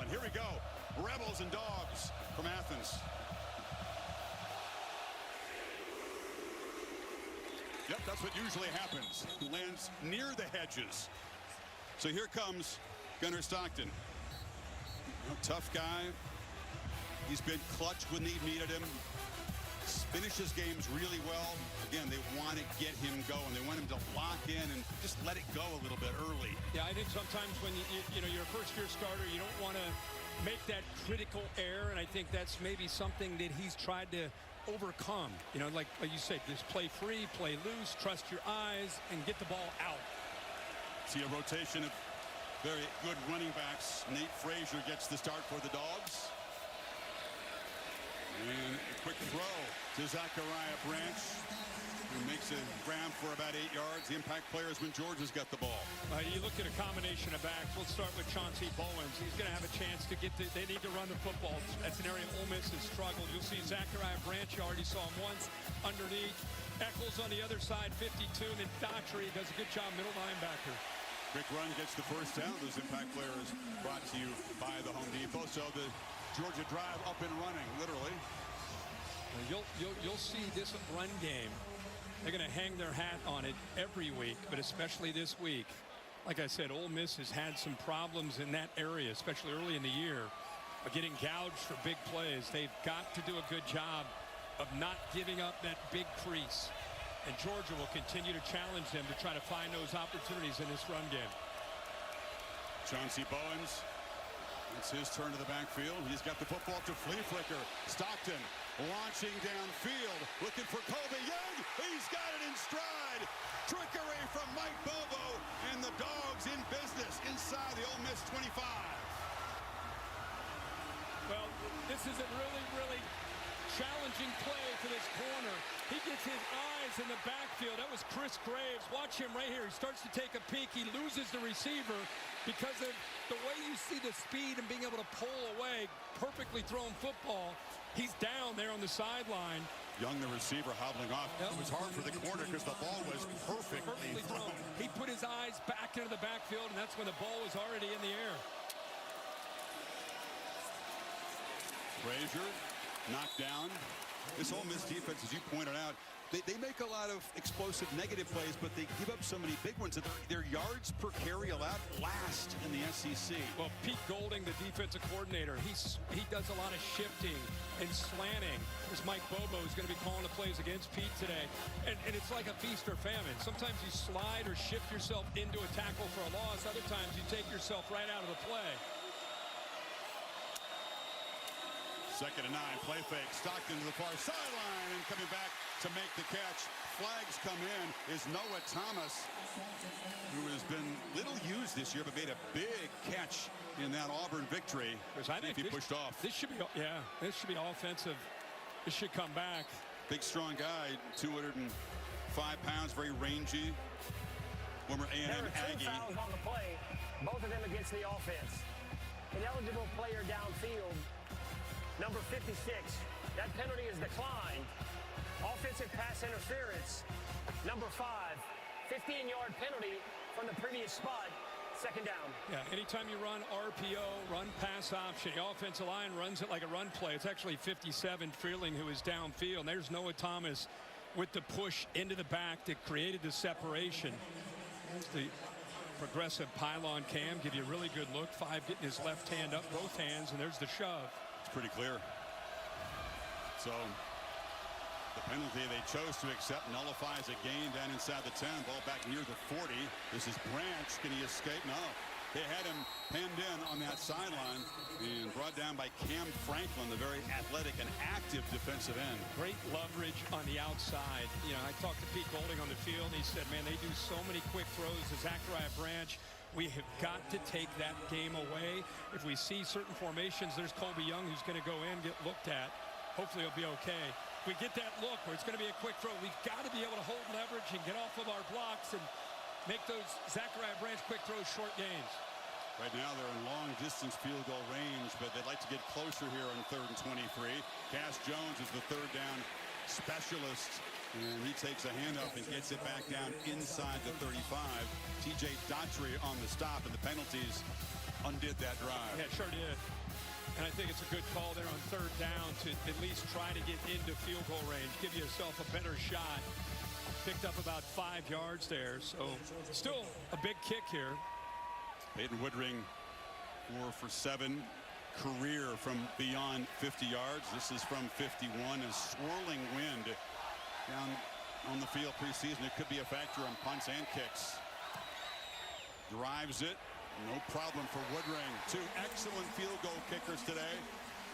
run. Here we go. Rebels and Dogs from Athens. Yep, that's what usually happens. He lands near the hedges. So here comes Gunnar Stockton. Tough guy. He's been clutch when they needed him. Finishes games really well. Again, they want to get him going. They want him to lock in and just let it go a little bit early. Yeah, I think sometimes when you're a first-year starter, you don't want to make that critical error, and I think that's maybe something that he's tried to overcome. Like you said, just play free, play loose, trust your eyes, and get the ball out. See a rotation of very good running backs. Nate Frazier gets the start for the Dogs. And a quick throw to Zachariah Branch, who makes a grab for about 8 yards. The impact player is when Georgia's got the ball. You look at a combination of backs. Let's start with Chauncey Bowens. He's going to have a chance to get they need to run the football. That's an area Ole Miss has struggled. You'll see Zachariah Branch. You already saw him once underneath. Eccles on the other side, 52. And then Daughtry does a good job, middle linebacker. Quick run gets the first down. Those impact players brought to you by the Home Depot. So the Georgia drive up and running, literally. You'll see this run game. They're going to hang their hat on it every week, but especially this week. Like I said, Ole Miss has had some problems in that area, especially early in the year, of getting gouged for big plays. They've got to do a good job of not giving up that big crease. And Georgia will continue to challenge them to try to find those opportunities in this run game. Chauncey Bowens. It's his turn to the backfield. He's got the football to Flea Flicker. Stockton launching downfield, looking for Colby Young. He's got it in stride. Trickery from Mike Bobo, and the Dogs in business inside the Ole Miss 25. Well, this is a really challenging play for this corner. He gets his eyes in the backfield. That was Chris Graves. Watch him right here. He starts to take a peek. He loses the receiver because of the way you see the speed and being able to pull away. Perfectly thrown football. He's down there on the sideline. Young, the receiver, hobbling off. Yep. It was hard for the corner because the ball was perfectly thrown. He put his eyes back into the backfield, and that's when the ball was already in the air. Frazier knocked down. This Ole Miss defense, as you pointed out, they make a lot of explosive negative plays, but they give up so many big ones that their yards per carry allowed last in the SEC. Well, Pete Golding, the defensive coordinator, he does a lot of shifting and slanting. This Mike Bobo is going to be calling the plays against Pete today. And it's like a feast or famine. Sometimes you slide or shift yourself into a tackle for a loss. Other times you take yourself right out of the play. 2nd and 9, play fake. Stockton to the far sideline and coming back to make the catch. Flags come in is Noah Thomas, who has been little used this year, but made a big catch in that Auburn victory. I think he pushed off. This should be, this should be offensive. This should come back. Big, strong guy, 205 pounds, very rangy. Former A&M There are 2 Aggie. fouls on the play, both of them against the offense. An eligible player downfield. Number 56, that penalty is declined. Offensive pass interference. Number 5, 15-yard penalty from the previous spot. 2nd down. Yeah, anytime you run RPO, run pass option, the offensive line runs it like a run play. It's actually 57, Freeling, who is downfield. And there's Noah Thomas with the push into the back that created the separation. That's the progressive pylon cam. Give you a really good look. 5 getting his left hand up, both hands, and there's the shove. It's pretty clear. So the penalty they chose to accept nullifies a gain down inside the 10. Ball back near the 40. This is Branch. Can he escape? No. They had him penned in on that sideline and brought down by Cam Franklin, the very athletic and active defensive end. Great leverage on the outside. I talked to Pete Golding on the field, and he said, man, they do so many quick throws to Zachariah Branch. We have got to take that game away. If we see certain formations, there's Colby Young who's going to go in, get looked at. Hopefully he'll be okay. If we get that look where it's going to be a quick throw, we've got to be able to hold leverage and get off of our blocks and make those Zachariah Branch quick throws short gains. Right now they're in long distance field goal range, but they'd like to get closer here on 3rd and 23. Cass Jones is the 3rd down specialist, and he takes a handoff and gets it back down inside the 35. TJ Daughtry on the stop, and the penalties undid that drive. Yeah, it sure did. And I think it's a good call there on third down to at least try to get into field goal range, give yourself a better shot. Picked up about 5 yards there, so still a big kick here. Peyton Woodring 4 for 7. Career from beyond 50 yards. This is from 51. A swirling wind down on the field preseason. It could be a factor on punts and kicks. Drives it. No problem for Woodring. 2 excellent field goal kickers today.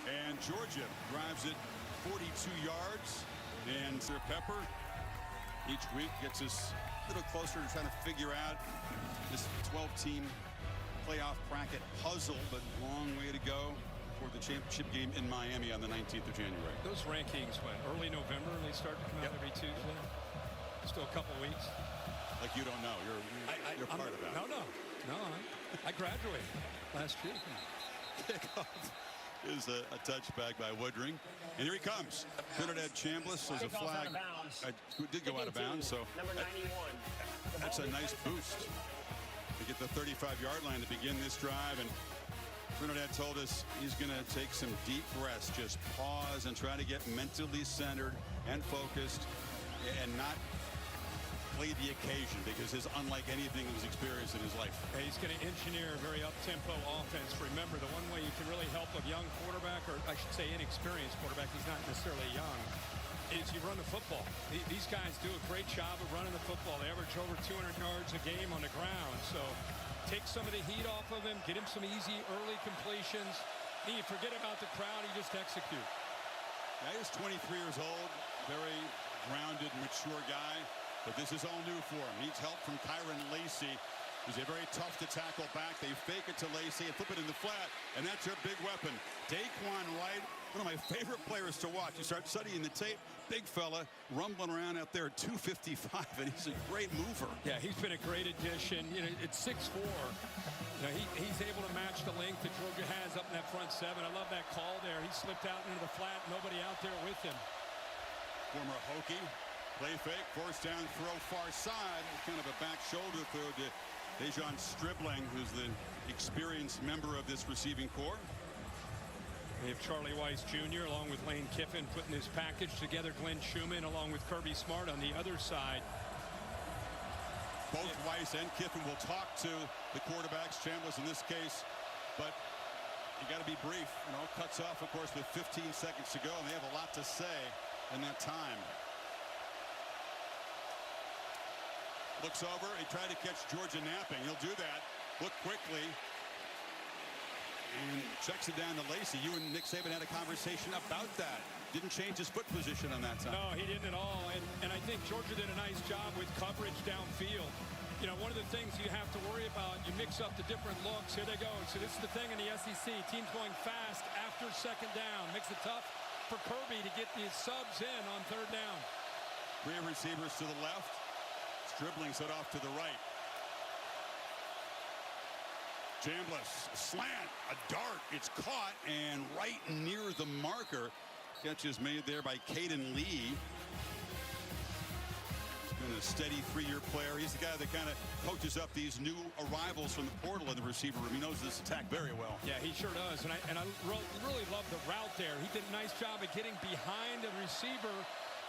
And Georgia drives it 42 yards. And Sir Pepper each week gets us a little closer to trying to figure out this 12-team playoff bracket puzzle, but long way to go for the championship game in Miami on the 19th of January. Those rankings went early November and they start to come out every Tuesday. Still a couple weeks. Like you don't know. You're part of that. No. I graduated last year. Kickoff is a touchback by Woodring. And here he comes. Trinidad Chambliss as a flag. Who did go out of bounds, so number 91. That's a nice boost to get the 35-yard line to begin this drive. And Trinidad told us he's going to take some deep breaths, just pause and try to get mentally centered and focused and not play the occasion, because it's unlike anything he's experienced in his life. He's going to engineer a very up-tempo offense. Remember, the one way you can really help a young quarterback, or I should say inexperienced quarterback, he's not necessarily young, is you run the football. These guys do a great job of running the football. They average over 200 yards a game on the ground. So take some of the heat off of him, get him some easy early completions. Then you forget about the crowd, you just execute. Now, he's 23 years old, very grounded, mature guy. But this is all new for him. Needs help from Kyron Lacey, who's a very tough to tackle back. They fake it to Lacey and flip it in the flat, and that's their big weapon. Daquan Wright, one of my favorite players to watch. You start studying the tape, big fella, rumbling around out there at 255, and he's a great mover. Yeah, he's been a great addition. You know, it's 6'4". You know, he's able to match the length that Georgia has up in that front 7. I love that call there. He slipped out into the flat, nobody out there with him. Former Hokie. Play fake, force down, throw far side. Kind of a back shoulder throw to Dejon Stribling, who's the experienced member of this receiving corps. We have Charlie Weiss Jr. along with Lane Kiffin putting this package together. Glenn Schumann along with Kirby Smart on the other side. Both Weiss and Kiffin will talk to the quarterbacks, Chambliss in this case, but you got to be brief. You know, cuts off, of course, with 15 seconds to go, and they have a lot to say in that time. Looks over. He tried to catch Georgia napping. He'll do that. Look quickly. And checks it down to Lacey. You and Nick Saban had a conversation about that. Didn't change his foot position on that time. No, he didn't at all. And I think Georgia did a nice job with coverage downfield. You know, one of the things you have to worry about, you mix up the different looks. Here they go. So this is the thing in the SEC. Teams going fast after second down. Makes it tough for Kirby to get these subs in on third down. 3 receivers to the left. Dribbling set off to the right. Chambliss, a slant, a dart. It's caught and right near the marker. Catch is made there by Caden Lee. He's been a steady 3-year player. He's the guy that kind of coaches up these new arrivals from the portal in the receiver room. He knows this attack very well. Yeah, he sure does. And I really love the route there. He did a nice job of getting behind the receiver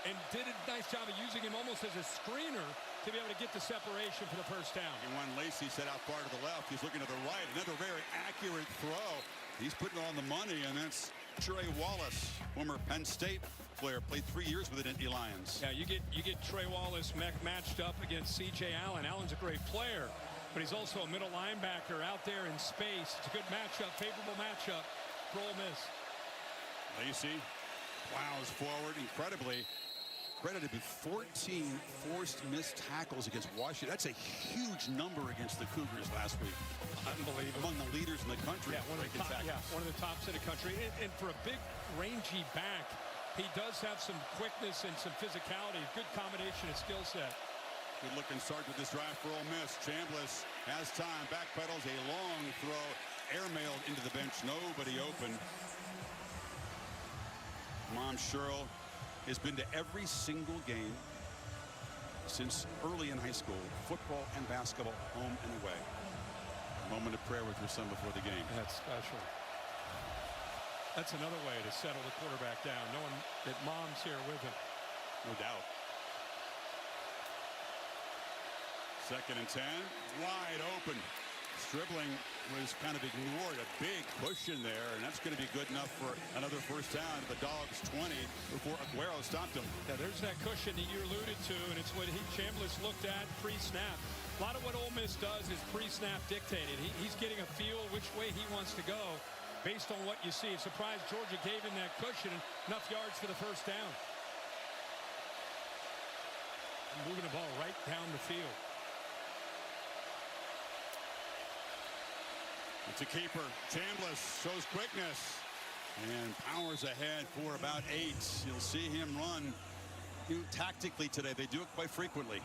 and did a nice job of using him almost as a screener to be able to get the separation for the first down. And when Lacey set out far to the left, he's looking to the right. Another very accurate throw. He's putting on the money, and that's Trey Wallace, former Penn State player, played 3 years with the Indy Lions. Yeah, you get Trey Wallace matched up against C.J. Allen. Allen's a great player, but he's also a middle linebacker out there in space. It's a good matchup, favorable matchup for Ole Miss. Lacey plows forward incredibly. Credited with 14 forced missed tackles against Washington. That's a huge number against the Cougars last week. Unbelievable. Among the leaders in the country. Yeah, one of the tops in the country. And for a big, rangy back, he does have some quickness and some physicality. Good combination of skill set. Good looking start with this drive for Ole Miss. Chambliss has time. Backpedals a long throw. Airmailed into the bench. Nobody open. Mom Sherrill has been to every single game since early in high school, football and basketball, home and away. Moment of prayer with your son before the game. That's special. That's another way to settle the quarterback down, knowing that mom's here with him. No doubt. 2nd and 10. Wide open. Dribbling was kind of ignored. A big push in there, and that's going to be good enough for another first down. The Dogs 20 before Aguero stopped him. Yeah, there's that cushion that you alluded to, and it's what Chambliss looked at pre-snap. A lot of what Ole Miss does is pre-snap dictated. He's getting a feel which way he wants to go based on what you see. Surprised Georgia gave him that cushion, enough yards for the first down. Moving the ball right down the field. It's a keeper. Chambliss shows quickness and powers ahead for about 8. You'll see him run tactically today. They do it quite frequently.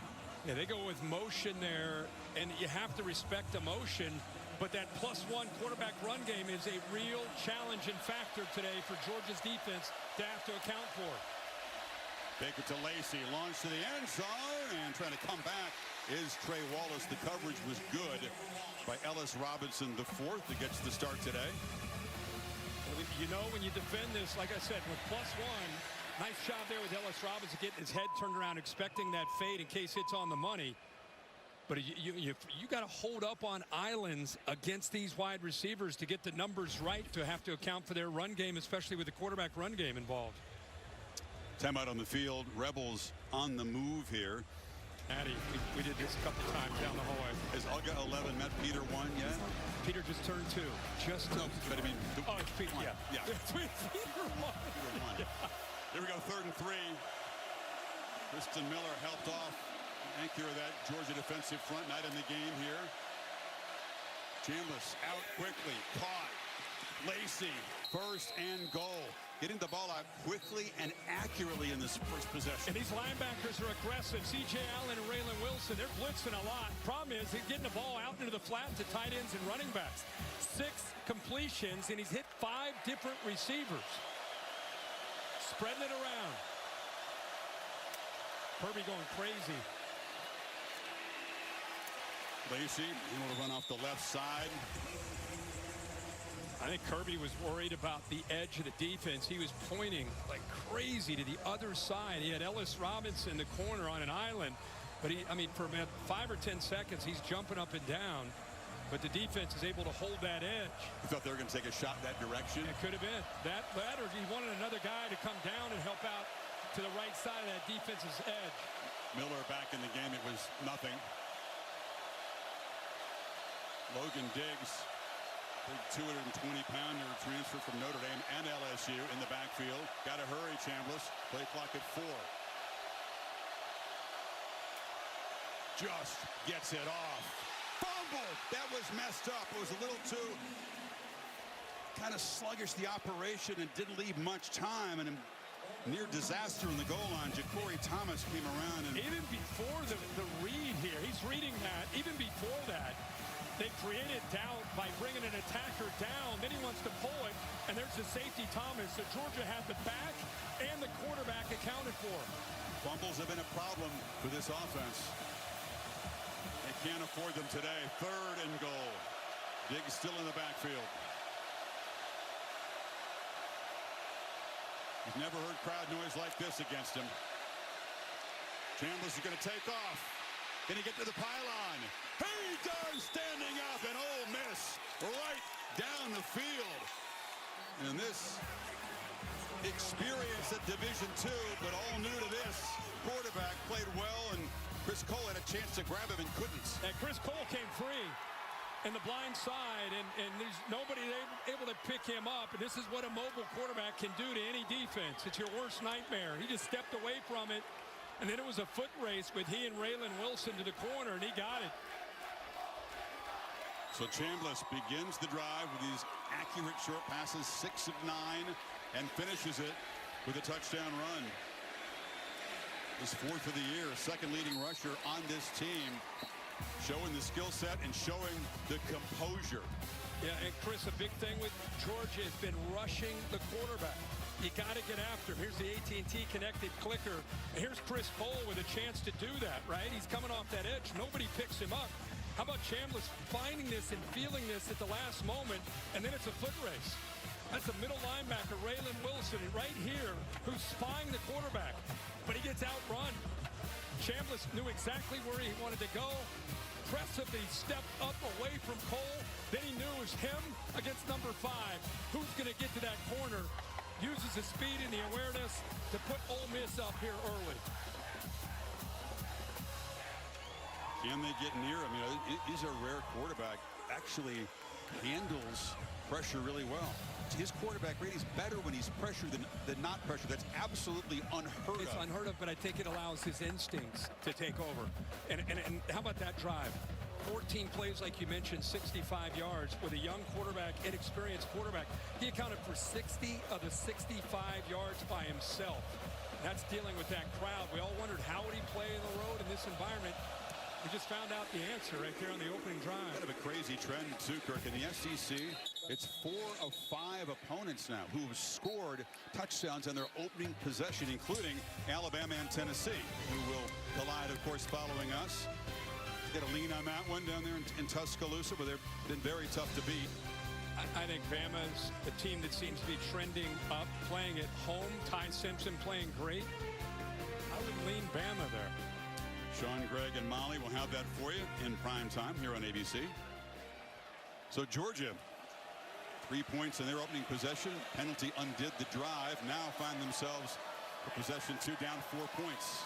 Yeah, they go with motion there, and you have to respect the motion, but that +1 quarterback run game is a real challenge and factor today for Georgia's defense to have to account for. Take it to Lacey, launch to the end zone, and trying to come back is Trey Wallace. The coverage was good by Ellis Robinson, the 4th, that gets the start today. You know, when you defend this, like I said, with +1, nice job there with Ellis Robinson getting his head turned around, expecting that fade in case it's on the money. But you got to hold up on islands against these wide receivers to get the numbers right, to have to account for their run game, especially with the quarterback run game involved. Timeout on the field. Rebels on the move here. Addy, we did this a couple times down the hallway. Is Uga 11 met Peter 1 yet? Peter just turned 2. No, but I mean, it's Peter. Yeah. It's Peter 1. Peter 1. Yeah. Here we go, 3rd and 3. Kristen Miller helped off anchor of that Georgia defensive front. Night in the game here. Chambliss out quickly, caught. Lacey, 1st and goal. Getting the ball out quickly and accurately in this first possession. And these linebackers are aggressive. C.J. Allen and Raylan Wilson, they're blitzing a lot. Problem is, he's getting the ball out into the flat to tight ends and running backs. 6 completions, and he's hit 5 different receivers. Spreading it around. Kirby going crazy. Lacey, able to run off the left side. I think Kirby was worried about the edge of the defense. He was pointing like crazy to the other side. He had Ellis Robinson in the corner on an island. But for about 5 or 10 seconds, he's jumping up and down. But the defense is able to hold that edge. You thought they were going to take a shot that direction? It could have been. That or he wanted another guy to come down and help out to the right side of that defense's edge. Miller back in the game. It was nothing. Logan Diggs, big 220-pounder transfer from Notre Dame and LSU in the backfield. Got to hurry, Chambliss. Play clock at 4. Just gets it off. Fumble! That was messed up. It was a little too kind of sluggish, the operation, and didn't leave much time. And near disaster in the goal line. Ja'Cory Thomas came around. And even before the read here, he's reading that. Even before that, they created doubt by bringing an attacker down. Then he wants to pull it, and there's the safety, Thomas. So Georgia had the back and the quarterback accounted for. Fumbles have been a problem for this offense. They can't afford them today. 3rd and goal. Diggs still in the backfield. He's never heard crowd noise like this against him. Chambliss is going to take off. Can he get to the pylon? He does, standing up, and Ole Miss right down the field. And this experience at Division II, but all new to this. Quarterback played well, and Chris Cole had a chance to grab him and couldn't. And Chris Cole came free in the blind side, and there's nobody able to pick him up. And this is what a mobile quarterback can do to any defense. It's your worst nightmare. He just stepped away from it, and then it was a foot race with he and Raylan Wilson to the corner, and he got it. So Chambliss begins the drive with these accurate short passes, 6 of 9, and finishes it with a touchdown run. His 4th of the year, 2nd leading rusher on this team, showing the skill set and showing the composure. Yeah, and Chris, a big thing with Georgia has been rushing the quarterback. You got to get after him. Here's the AT&T connected clicker. And here's Chris Cole with a chance to do that, right? He's coming off that edge. Nobody picks him up. How about Chambliss finding this and feeling this at the last moment, and then it's a foot race. That's a middle linebacker, Raylan Wilson, right here, who's spying the quarterback, but he gets outrun. Chambliss knew exactly where he wanted to go. Impressively stepped up away from Cole. Then he knew it was him against number 5. Who's going to get to that corner? Uses the speed and the awareness to put Ole Miss up here early. Can they get near him? You know, he's a rare quarterback. Actually handles pressure really well. His quarterback rating is better when he's pressured than not pressured. That's absolutely unheard of. It's unheard of, but I think it allows his instincts to take over. And how about that drive? 14 plays, like you mentioned, 65 yards with a young quarterback, inexperienced quarterback. He accounted for 60 of the 65 yards by himself. That's dealing with that crowd. We all wondered, how would he play in the road in this environment? We just found out the answer right there on the opening drive. Kind of a crazy trend, too, Kirk. In the SEC, it's 4 of 5 opponents now who have scored touchdowns on their opening possession, including Alabama and Tennessee, who will collide, of course, following us. Get a lean on that one down there in Tuscaloosa, where they've been very tough to beat. I think Bama's a team that seems to be trending up, playing at home. Ty Simpson playing great. I would lean Bama there. Sean, Greg, and Molly will have that for you in prime time here on ABC. So Georgia, 3 points in their opening possession. Penalty undid the drive. Now find themselves for possession 2, down 4 points.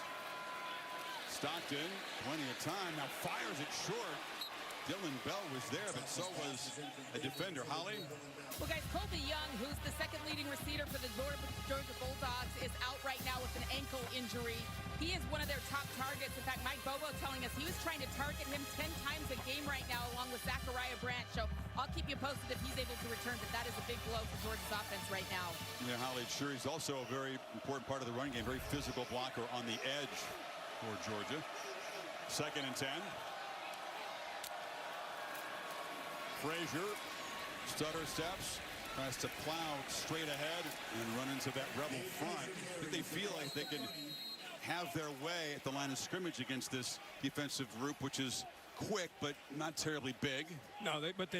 Stockton, plenty of time, now fires it short. Dylan Bell was there, but so was a defender. Holly? Well, guys, Colby Young, who's the second leading receiver for the Georgia Bulldogs, is out right now with an ankle injury. He is one of their top targets. In fact, Mike Bobo telling us he was trying to target him 10 times a game right now, along with Zachariah Branch. So I'll keep you posted if he's able to return, but that is a big blow for Georgia's offense right now. Yeah, Holly, sure. He's also a very important part of the run game, very physical blocker on the edge for Georgia. 2nd and 10. Frazier, stutter steps, tries to plow straight ahead and run into that rebel front. But they feel like they can have their way at the line of scrimmage against this defensive group, which is quick but not terribly big. No, but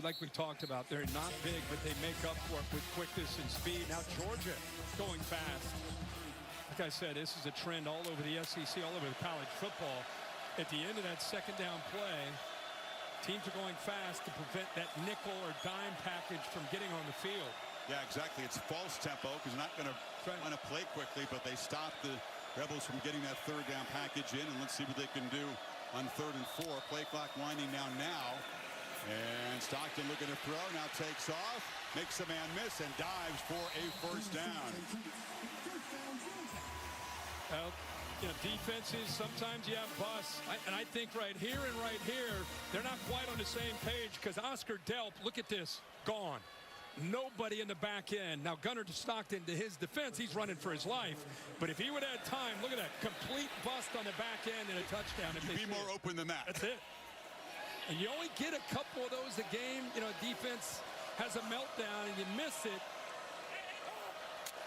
like we talked about, they're not big, but they make up for it with quickness and speed. Now Georgia going fast. Like I said, this is a trend all over the SEC, all over the college football. At the end of that 2nd down play, teams are going fast to prevent that nickel or dime package from getting on the field. Yeah, exactly. It's false tempo because they're not going to want to play quickly, but they stop the Rebels from getting that 3rd down package in. And let's see what they can do on 3rd and 4. Play clock winding down now. And Stockton looking to throw, now takes off, makes a man miss, and dives for a 1st down. Well, you know, defenses, sometimes you have busts. And I think right here and right here, they're not quite on the same page because Oscar Delp, look at this, gone. Nobody in the back end. Now, Gunnar Stockton, to his defense, he's running for his life. But if he would have had time, look at that, complete bust on the back end and a touchdown. If You'd be more open than that. That's it. And you only get a couple of those a game. You know, defense has a meltdown and you miss it.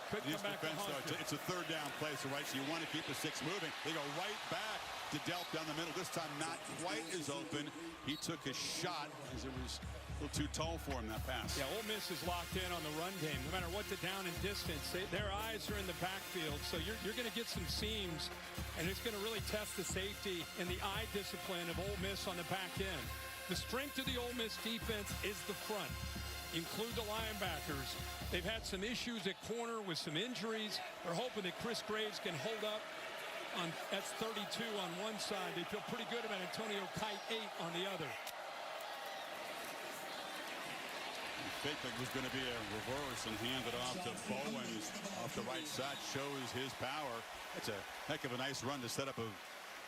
Couldn't come back to haunt you. It's a 3rd down play, so right, so you want to keep the 6 moving. They go right back to Delp down the middle. This time not quite as open. He took a shot as it was a little too tall for him, that pass. Yeah, Ole Miss is locked in on the run game. No matter what the down and distance, their eyes are in the backfield. So you're going to get some seams, and it's going to really test the safety and the eye discipline of Ole Miss on the back end. The strength of the Ole Miss defense is the front. Include the linebackers. They've had some issues at corner with some injuries. They're hoping that Chris Graves can hold up. That's 32 on one side. They feel pretty good about Antonio Kite 8 on the other. Fake like was going to be a reverse and hand it off to Bowens off the right side. Shows his power. That's a heck of a nice run to set up a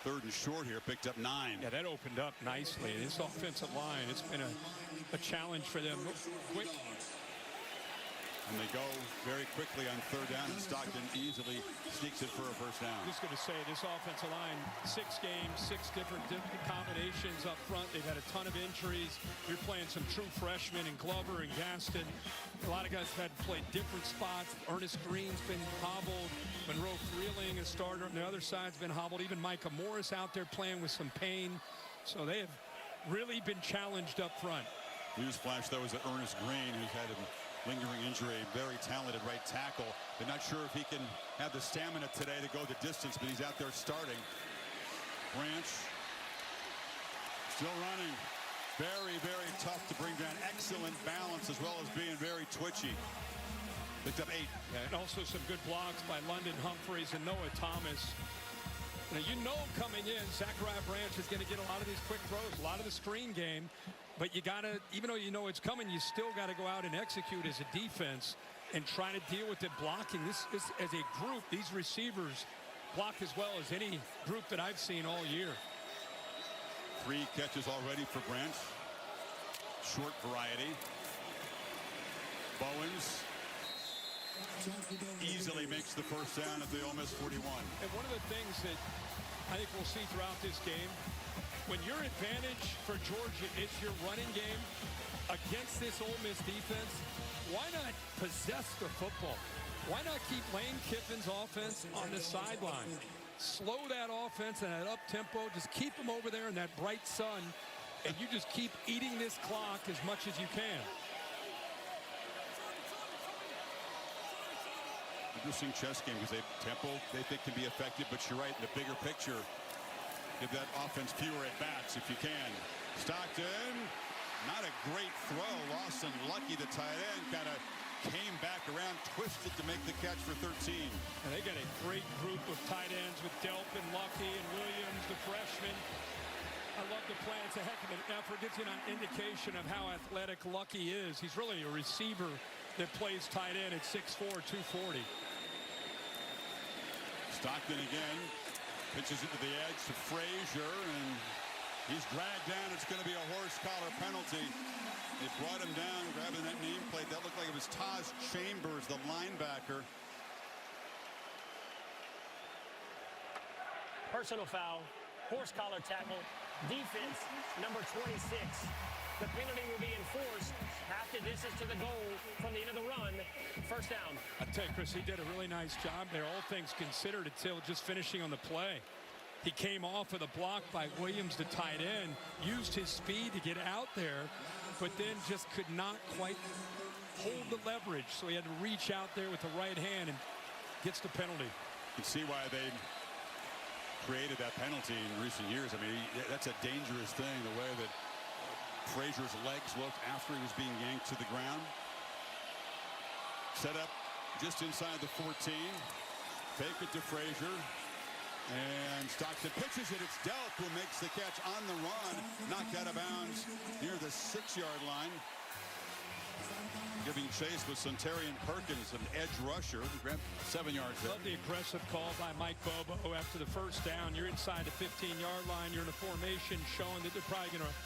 3rd and short here. Picked up 9. Yeah, that opened up nicely. This offensive line, it's been a challenge for them. Quick. And they go very quickly on 3rd down, and Stockton easily sneaks it for a 1st down. Just going to say, this offensive line, 6 games, 6 different combinations up front. They've had a ton of injuries. You're playing some true freshmen in Glover and Gaston. A lot of guys have had to play different spots. Ernest Green's been hobbled. Monroe Freeling, a starter on the other side's been hobbled. Even Micah Morris out there playing with some pain. So they have really been challenged up front. Newsflash, though, is that Ernest Green, who's had a lingering injury, very talented right tackle. They're not sure if he can have the stamina today to go the distance, but he's out there starting. Branch still running. Very, very tough to bring down. Excellent balance as well as being very twitchy. Picked up 8. Yeah, and also some good blocks by London Humphreys and Noah Thomas. Now, you know coming in, Zachariah Branch is going to get a lot of these quick throws, a lot of the screen game. But you got to, even though you know it's coming, you still got to go out and execute as a defense and try to deal with it blocking. This as a group, these receivers block as well as any group that I've seen all year. 3 catches already for Branch. Short variety. Bowens easily makes the first down at the Ole Miss 41. And one of the things that I think we'll see throughout this game, when your advantage for Georgia is your running game against this Ole Miss defense, why not possess the football? Why not keep Lane Kiffin's offense on the sideline? Slow that offense and that up-tempo. Just keep them over there in that bright sun, and you just keep eating this clock as much as you can. Interesting chess game because tempo they think can be effective, but you're right, in the bigger picture, give that offense fewer at-bats if you can. Stockton, not a great throw. Lawson, Lowkey, the tight end, kind of came back around, twisted to make the catch for 13. And they got a great group of tight ends with Delp and Lowkey and Williams, the freshman. I love the play. It's a heck of an effort. Gives you an indication of how athletic Lowkey is. He's really a receiver that plays tight end at 6'4", 240. Stockton again, pitches it to the edge to Frazier, and he's dragged down. It's going to be a horse collar penalty. They brought him down, grabbing that nameplate. That looked like it was Taj Chambers, the linebacker. Personal foul, horse collar tackle, defense, number 26. The penalty will be enforced. Half the distance to the goal from the end of the run. First down. I tell you, Chris, he did a really nice job there, all things considered, until just finishing on the play. He came off of the block by Williams, the tight end, used his speed to get out there, but then just could not quite hold the leverage. So he had to reach out there with the right hand and gets the penalty. You can see why they created that penalty in recent years. I mean, that's a dangerous thing, the way that Frazier's legs looked after he was being yanked to the ground. Set up just inside the 14. Fake it to Frazier. And Stockton pitches it. It's Delp who makes the catch on the run. Knocked out of bounds near the 6-yard line. Giving chase with Centurion Perkins, an edge rusher. Grabbed 7 yards there. Love the aggressive call by Mike Bobo after the first down. You're inside the 15-yard line. You're in a formation showing that they're probably going to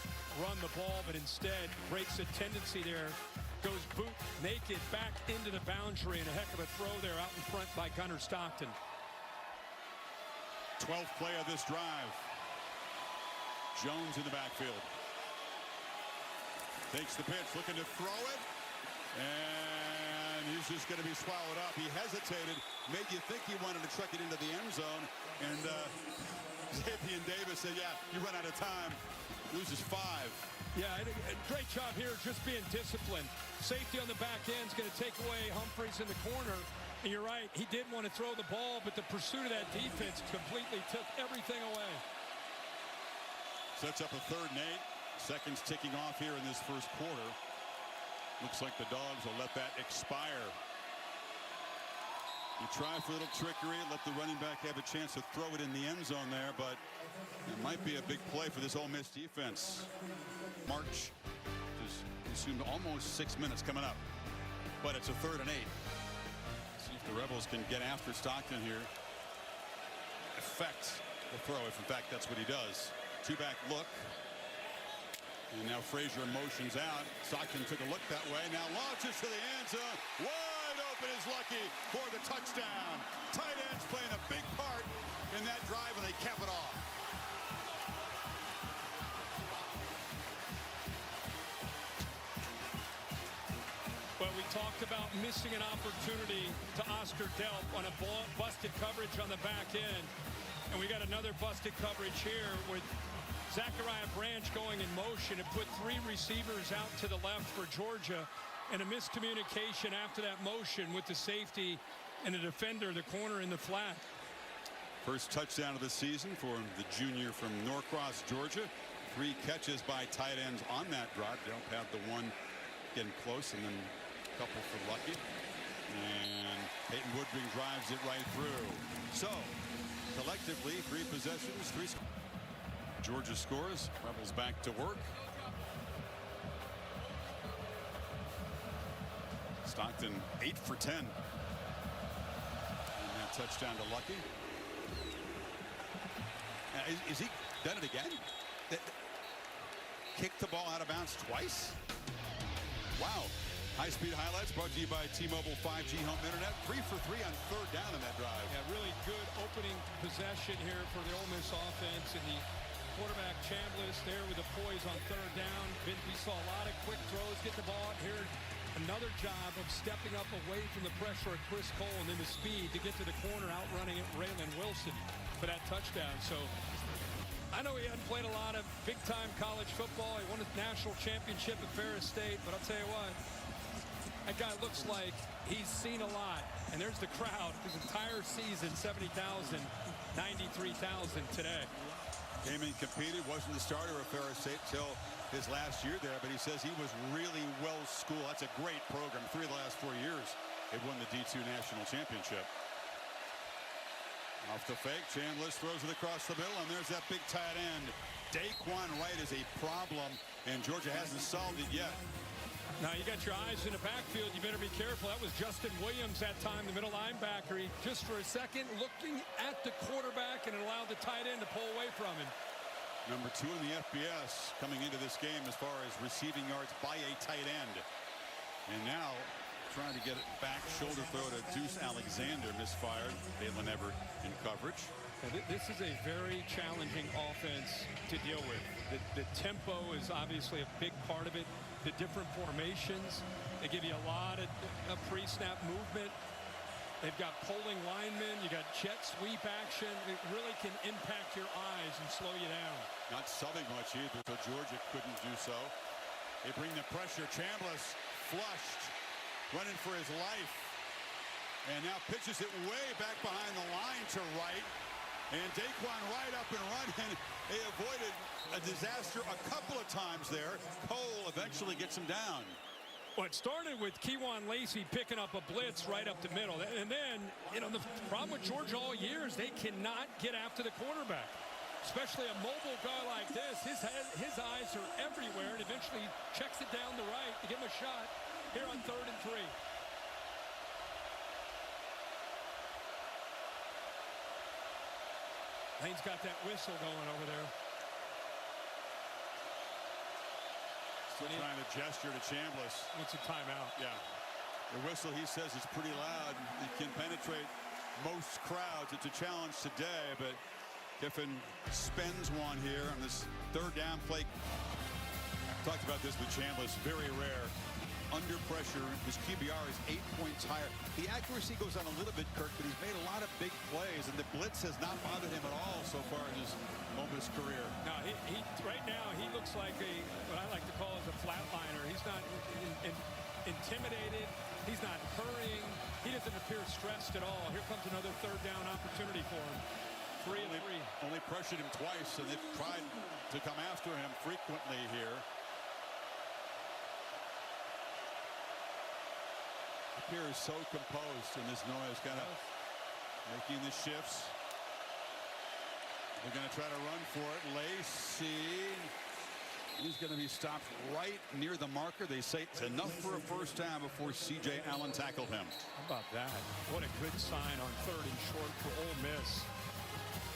run the ball, but instead breaks a tendency there. Goes boot naked back into the boundary, and a heck of a throw there out in front by Gunnar Stockton. 12th play of this drive. Jones in the backfield. Takes the pitch, looking to throw it. And he's just going to be swallowed up. He hesitated, made you think he wanted to truck it into the end zone. And Xavier Davis said, yeah, you run out of time. Loses 5. Yeah, a great job here just being disciplined. Safety on the back end is going to take away Humphreys in the corner. And you're right, he did want to throw the ball, but the pursuit of that defense completely took everything away. Sets up a 3rd and 8. Seconds ticking off here in this first quarter. Looks like the Dogs will let that expire. You try for a little trickery, let the running back have a chance to throw it in the end zone there, but it might be a big play for this Ole Miss defense. March just consumed almost 6 minutes coming up, but it's a 3rd and 8. See if the Rebels can get after Stockton here. Effect the throw, if in fact that's what he does. 2-back look. And now Frazier motions out. Stockton took a look that way. Now launches to the end zone. Wide open is Lowkey for the touchdown. Tight ends playing a big part in that drive, and they cap it off. Well, we talked about missing an opportunity to Oscar Delp on a busted coverage on the back end. And we got another busted coverage here with Zachariah Branch going in motion. It put 3 receivers out to the left for Georgia, and a miscommunication after that motion with the safety and the defender, the corner in the flat. First touchdown of the season for the junior from Norcross, Georgia. 3 catches by tight ends on that drive. Delp had the one getting close, and then a couple for Lowkey. And Peyton Woodring drives it right through. So collectively, 3 possessions, 3 scores. Georgia scores. Rebels back to work. Stockton 8 for 10. And that touchdown to Lowkey. Is he done it again? Kicked the ball out of bounds twice? Wow. High-speed highlights brought to you by T-Mobile 5G home internet. 3 for 3 on 3rd down in that drive. Yeah, really good opening possession here for the Ole Miss offense, and the quarterback Chambliss there with the poise on 3rd down. We saw a lot of quick throws, get the ball out here. Another job of stepping up away from the pressure of Chris Cole, and then the speed to get to the corner, outrunning it, Raylan Wilson for that touchdown. So I know he hadn't played a lot of big-time college football. He won a national championship at Ferris State, but I'll tell you what, that guy looks like he's seen a lot. And there's the crowd. His entire season, 70,000, 93,000 today. Came in, competed, wasn't the starter of Ferris State till his last year there, but he says he was really well schooled. That's a great program. 3 of the last 4 years, they've won the D2 national championship. Off the fake, Chambliss throws it across the middle, and there's that big tight end. Daquan Wright is a problem, and Georgia hasn't solved it yet. Now you got your eyes in the backfield. You better be careful. That was Justin Williams that time, the middle linebacker. He just for a second looking at the quarterback, and it allowed the tight end to pull away from him. Number 2 in the FBS coming into this game as far as receiving yards by a tight end. And now trying to get it back, shoulder throw to Deuce Alexander, misfired. Balin Everett in coverage. This is a very challenging offense to deal with. The tempo is obviously a big part of it. The different formations, they give you a lot of pre-snap movement. They've got pulling linemen. You got jet sweep action. It really can impact your eyes and slow you down. Not subbing much either, so Georgia couldn't do so. They bring the pressure. Chambliss flushed, running for his life. And now pitches it way back behind the line to Wright. And Daquan Wright up and running. They avoided a disaster a couple of times there. Cole eventually gets him down. Well, it started with Kewan Lacey picking up a blitz right up the middle. And then, you know, the problem with Georgia all year is they cannot get after the quarterback. Especially a mobile guy like this. His eyes are everywhere, and eventually checks it down the right to give him a shot here on 3rd and 3. Lane's got that whistle going over there. Still trying to gesture to Chambliss. It's a timeout. Yeah. The whistle, he says, is pretty loud. It can penetrate most crowds. It's a challenge today, but Kiffin spends one here on this 3rd down play. Talked about this with Chambliss. Very rare. Under pressure, his QBR is 8 points higher. The accuracy goes on a little bit, Kirk, but he's made a lot of big plays, and the blitz has not bothered him at all so far in his Ole Miss career. No, right now he looks like what I like to call as a flatliner. He's not intimidated. He's not hurrying. He doesn't appear stressed at all. Here comes another 3rd down opportunity for him. 3 and 3. Only pressured him twice, and they've tried to come after him frequently here. Appears so composed in this noise, kind of making the shifts. They're going to try to run for it. Lacey, he's going to be stopped right near the marker. They say it's enough for a 1st down before C.J. Allen tackled him. How about that? What a good sign on 3rd and short for Ole Miss.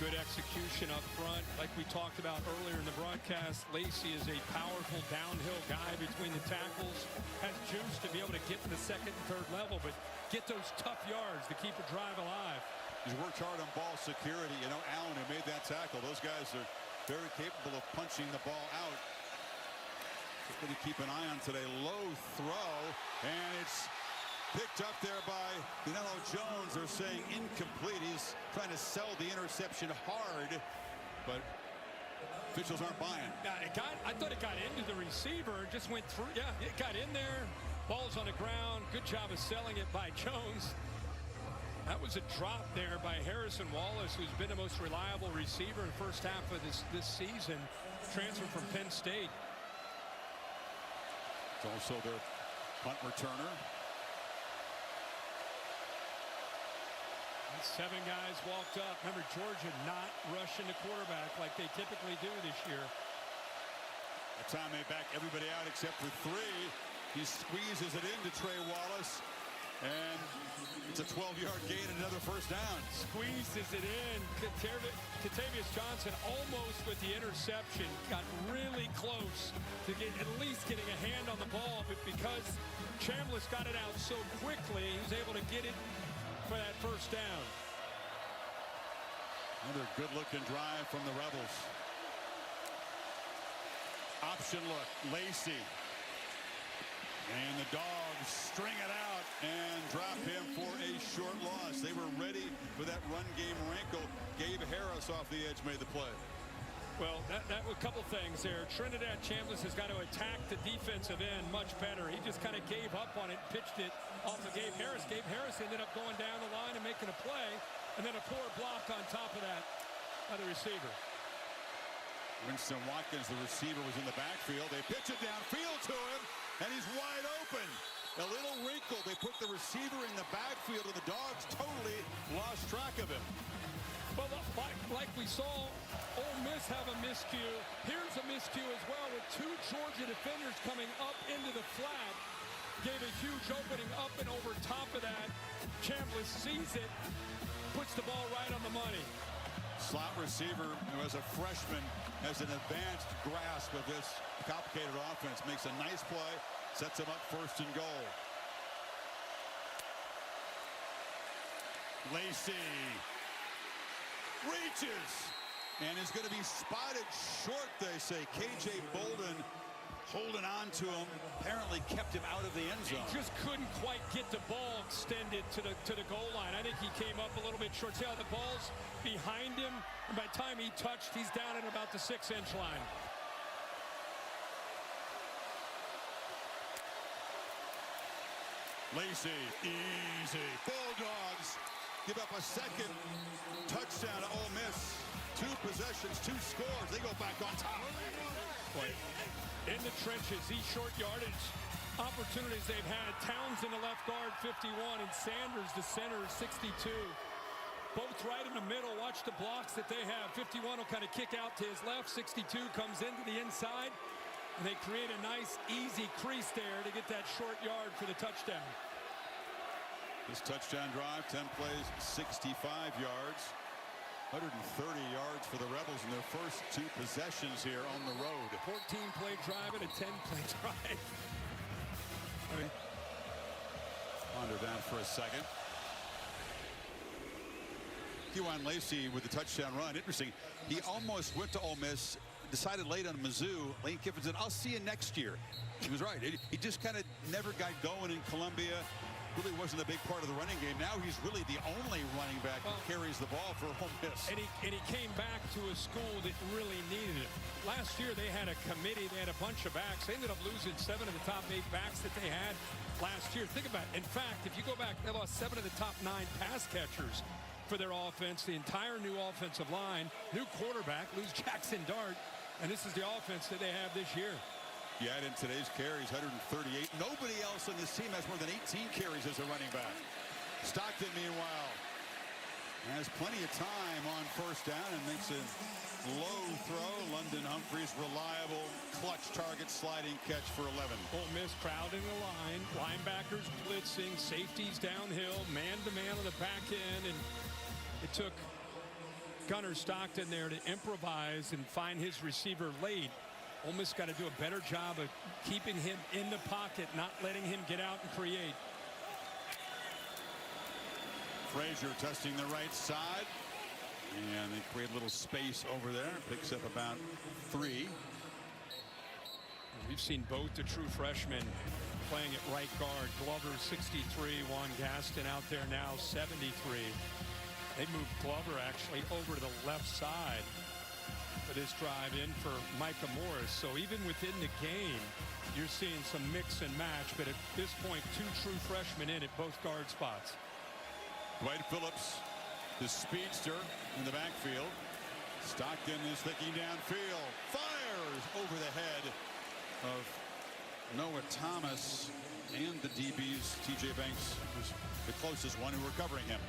Good execution up front. Like we talked about earlier in the broadcast, Lacey is a powerful downhill guy between the tackles. Has juice to be able to get to the 2nd and 3rd level, but get those tough yards to keep a drive alive. He's worked hard on ball security. You know, Allen, who made that tackle, those guys are very capable of punching the ball out. Going to keep an eye on today. Low throw, and it's picked up there by Danilo Jones. They're saying incomplete. He's trying to sell the interception hard, but Officials aren't buying. I thought it got into the receiver, just went through. Yeah, it got in there. Ball's on the ground. Good job of selling it by Jones. That was a drop there by Harrison Wallace, who's been the most reliable receiver in the first half of this season. Transfer from Penn State. It's also their punt returner. 7 guys walked up. Remember, Georgia not rushing the quarterback like they typically do this year. The time they back everybody out except for 3. He squeezes it into Trey Wallace, and it's a 12-yard gain and another first down. Squeezes it in. Katavius Johnson almost with the interception. Got really close to at least getting a hand on the ball, but because Chambliss got it out so quickly, he was able to get it for that first down. Another good-looking drive from the Rebels. Option look, Lacey. And the Dogs string it out and drop him for a short loss. They were ready for that run game wrinkle. Gabe Harris off the edge made the play. Well, that was a couple things there. Trinidad Chambliss has got to attack the defensive end much better. He just kind of gave up on it, pitched it off of Gabe Harris. Gabe Harris ended up going down the line and making a play, and then a poor block on top of that by the receiver. Winston Watkins, the receiver, was in the backfield. They pitch it downfield to him, and he's wide open. A little wrinkle. They put the receiver in the backfield, and the Dogs totally lost track of him. Well, like we saw Ole Miss have a miscue. Here's a miscue as well with 2 Georgia defenders coming up into the flat. Gave a huge opening up and over top of that. Chambliss sees it, puts the ball right on the money. Slot receiver, who as a freshman has an advanced grasp of this complicated offense, makes a nice play, sets him up first and goal. Lacey reaches and is going to be spotted short, they say. KJ Bolden holding on to him, apparently kept him out of the end zone. He just couldn't quite get the ball extended to the goal line. I think he came up a little bit short. See how the ball's behind him, and by the time he touched, he's down at about the 6-inch line. Lacey, easy. Bulldogs give up a second touchdown to Ole Miss. 2 possessions, 2 scores. They go back on top. Boy, in the trenches, these short yardage opportunities they've had. Towns in the left guard, 51, and Sanders, the center, 62. Both right in the middle. Watch the blocks that they have. 51 will kind of kick out to his left. 62 comes into the inside, and they create a nice, easy crease there to get that short yard for the touchdown. This touchdown drive, 10 plays, 65 yards. 130 yards for the Rebels in their first 2 possessions here on the road. 14-play drive and a 10-play drive. Ponder that for a second. Kewan Lacey with the touchdown run. Interesting. He almost went to Ole Miss, decided late on Mizzou. Lane Kiffin said, I'll see you next year. He was right. He just kind of never got going in Columbia. Really wasn't a big part of the running game. Now he's really the only running back who carries the ball for Ole Miss. And he came back to a school that really needed it. Last year they had a committee. They had a bunch of backs. They ended up losing 7 of the top 8 backs that they had last year. Think about it. In fact, if you go back, they lost 7 of the top 9 pass catchers for their offense. The entire new offensive line, new quarterback, lose Jackson Dart, and this is the offense that they have this year. You add in today's carries, 138. Nobody else on this team has more than 18 carries as a running back. Stockton, meanwhile, has plenty of time on first down and makes a low throw. London Humphreys, reliable, clutch target, sliding catch for 11. Ole Miss crowding the line, linebackers blitzing, safeties downhill, man-to-man on the back end, and it took Gunnar Stockton there to improvise and find his receiver late. Ole Miss got to do a better job of keeping him in the pocket, not letting him get out and create. Frazier testing the right side. And they create a little space over there. Picks up about 3. We've seen both the true freshmen playing at right guard. Glover 63, Juan Gaston out there now 73. They moved Glover actually over to the left side. of this drive in for Micah Morris. So even within the game, you're seeing some mix and match. But at this point, two true freshmen in at both guard spots. Dwight Phillips, the speedster in the backfield. Stockton is thinking downfield. Fires over the head of Noah Thomas and the DBs. TJ Banks was the closest one who were covering him.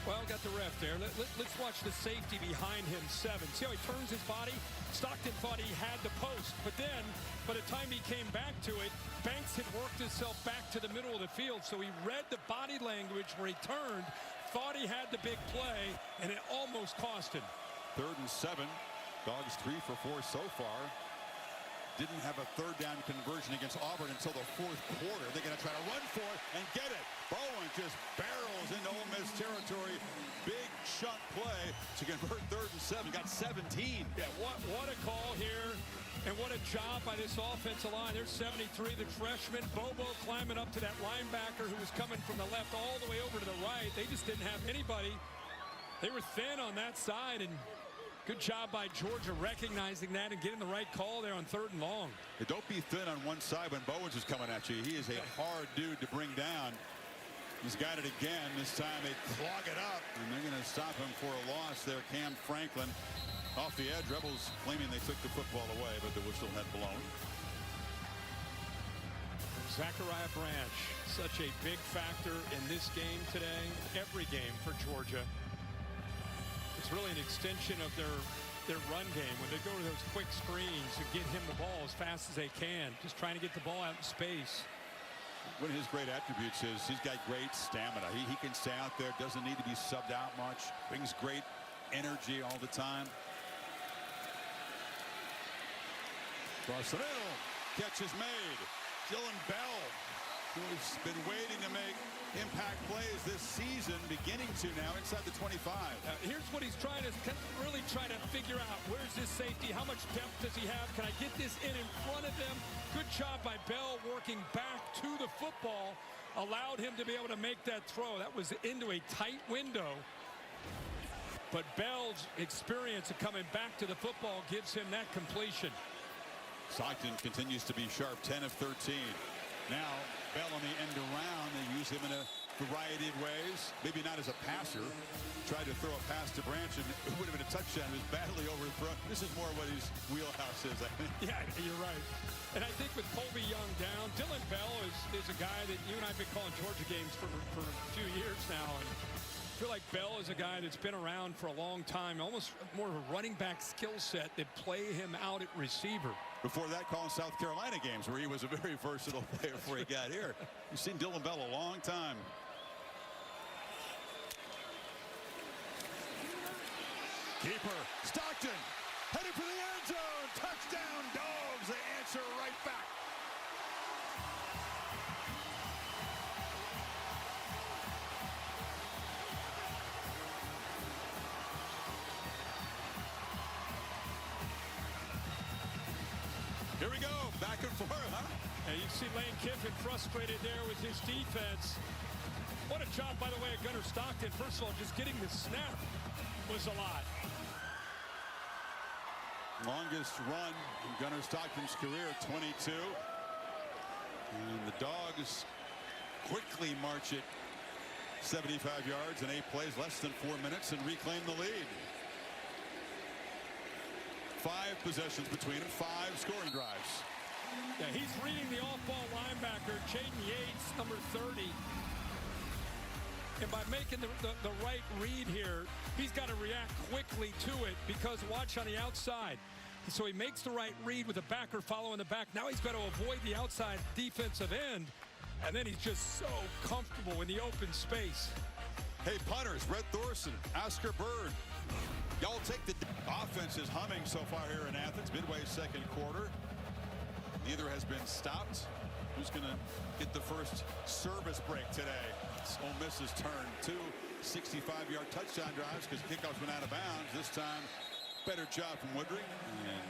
Well, got the ref there. Let's watch the safety behind him, 7. See how he turns his body? Stockton thought he had the post, but then by the time he came back to it, Banks had worked himself back to the middle of the field, so he read the body language where he turned, thought he had the big play, and it almost cost him. 3rd and 7. Dogs 3 for 4 so far. Didn't have a 3rd down conversion against Auburn until the 4th quarter. They're going to try to run for it and get it. Bowen just barrels into Ole Miss territory. Big chunk play to convert 3rd and 7. Got 17. Yeah, what a call here. And what a job by this offensive line. There's 73, the freshman. Bobo climbing up to that linebacker who was coming from the left all the way over to the right. They just didn't have anybody. They were thin on that side, and good job by Georgia recognizing that and getting the right call there on 3rd and long. Don't be thin on one side when Bowens is coming at you. He is a hard dude to bring down. He's got it again. This time they clog it up, and they're going to stop him for a loss there. Cam Franklin off the edge. Rebels claiming they took the football away, but the whistle had blown. Zachariah Branch, such a big factor in this game today. Every game for Georgia. It's really an extension of their run game when they go to those quick screens and get him the ball as fast as they can. Just trying to get the ball out in space. One of his great attributes is he's got great stamina. He can stay out there, doesn't need to be subbed out much, brings great energy all the time. Across the middle, catch is made. Dylan Bell, who's been waiting to make impact plays this season, beginning to now inside the 25. Here's what he's trying to really try to figure out. Where's this safety? How much depth does he have? Can I get this in front of him? Good job by Bell working back to the football. Allowed him to be able to make that throw. That was into a tight window. But Bell's experience of coming back to the football gives him that completion. Stockton continues to be sharp, 10 of 13. Now Bell on the end around. They use him in a variety of ways. Maybe not as a passer. Tried to throw a pass to Branch, and it would have been a touchdown. It was badly overthrown. This is more what his wheelhouse is, I think. Yeah, you're right. And I think with Colby Young down, Dylan Bell is a guy that you and I have been calling Georgia games for a few years now. And I feel like Bell is a guy that's been around for a long time, almost more of a running back skill set that play him out at receiver. Before that, calling South Carolina games where he was a very versatile player before he got here. You've seen Dylan Bell a long time. Keeper, Stockton, headed for the end zone. Touchdown, Dogs. They answer right back. Here we go, back and forth, huh? Yeah, you see Lane Kiffin frustrated there with his defense. What a job, by the way, of Gunnar Stockton. First of all, just getting the snap was a lot. Longest run in Gunnar Stockton's career, 22. And the Dogs quickly march it 75 yards in 8 plays, less than 4 minutes, and reclaim the lead. 5 possessions between them, 5 scoring drives. Yeah, he's reading the off-ball linebacker, Jaden Yates, number 30. And by making the right read here, he's got to react quickly to it because watch on the outside. So he makes the right read with the backer following the back. Now he's got to avoid the outside defensive end. And then he's just so comfortable in the open space. Hey, punters, Red Thorson, Oscar Bird. Y'all take the offense is humming so far here in Athens. Midway second quarter. Neither has been stopped. Who's going to get the first service break today? It's Ole Miss's turn. 2 65-yard touchdown drives because kickoffs went out of bounds. This time, better job from Woodring. And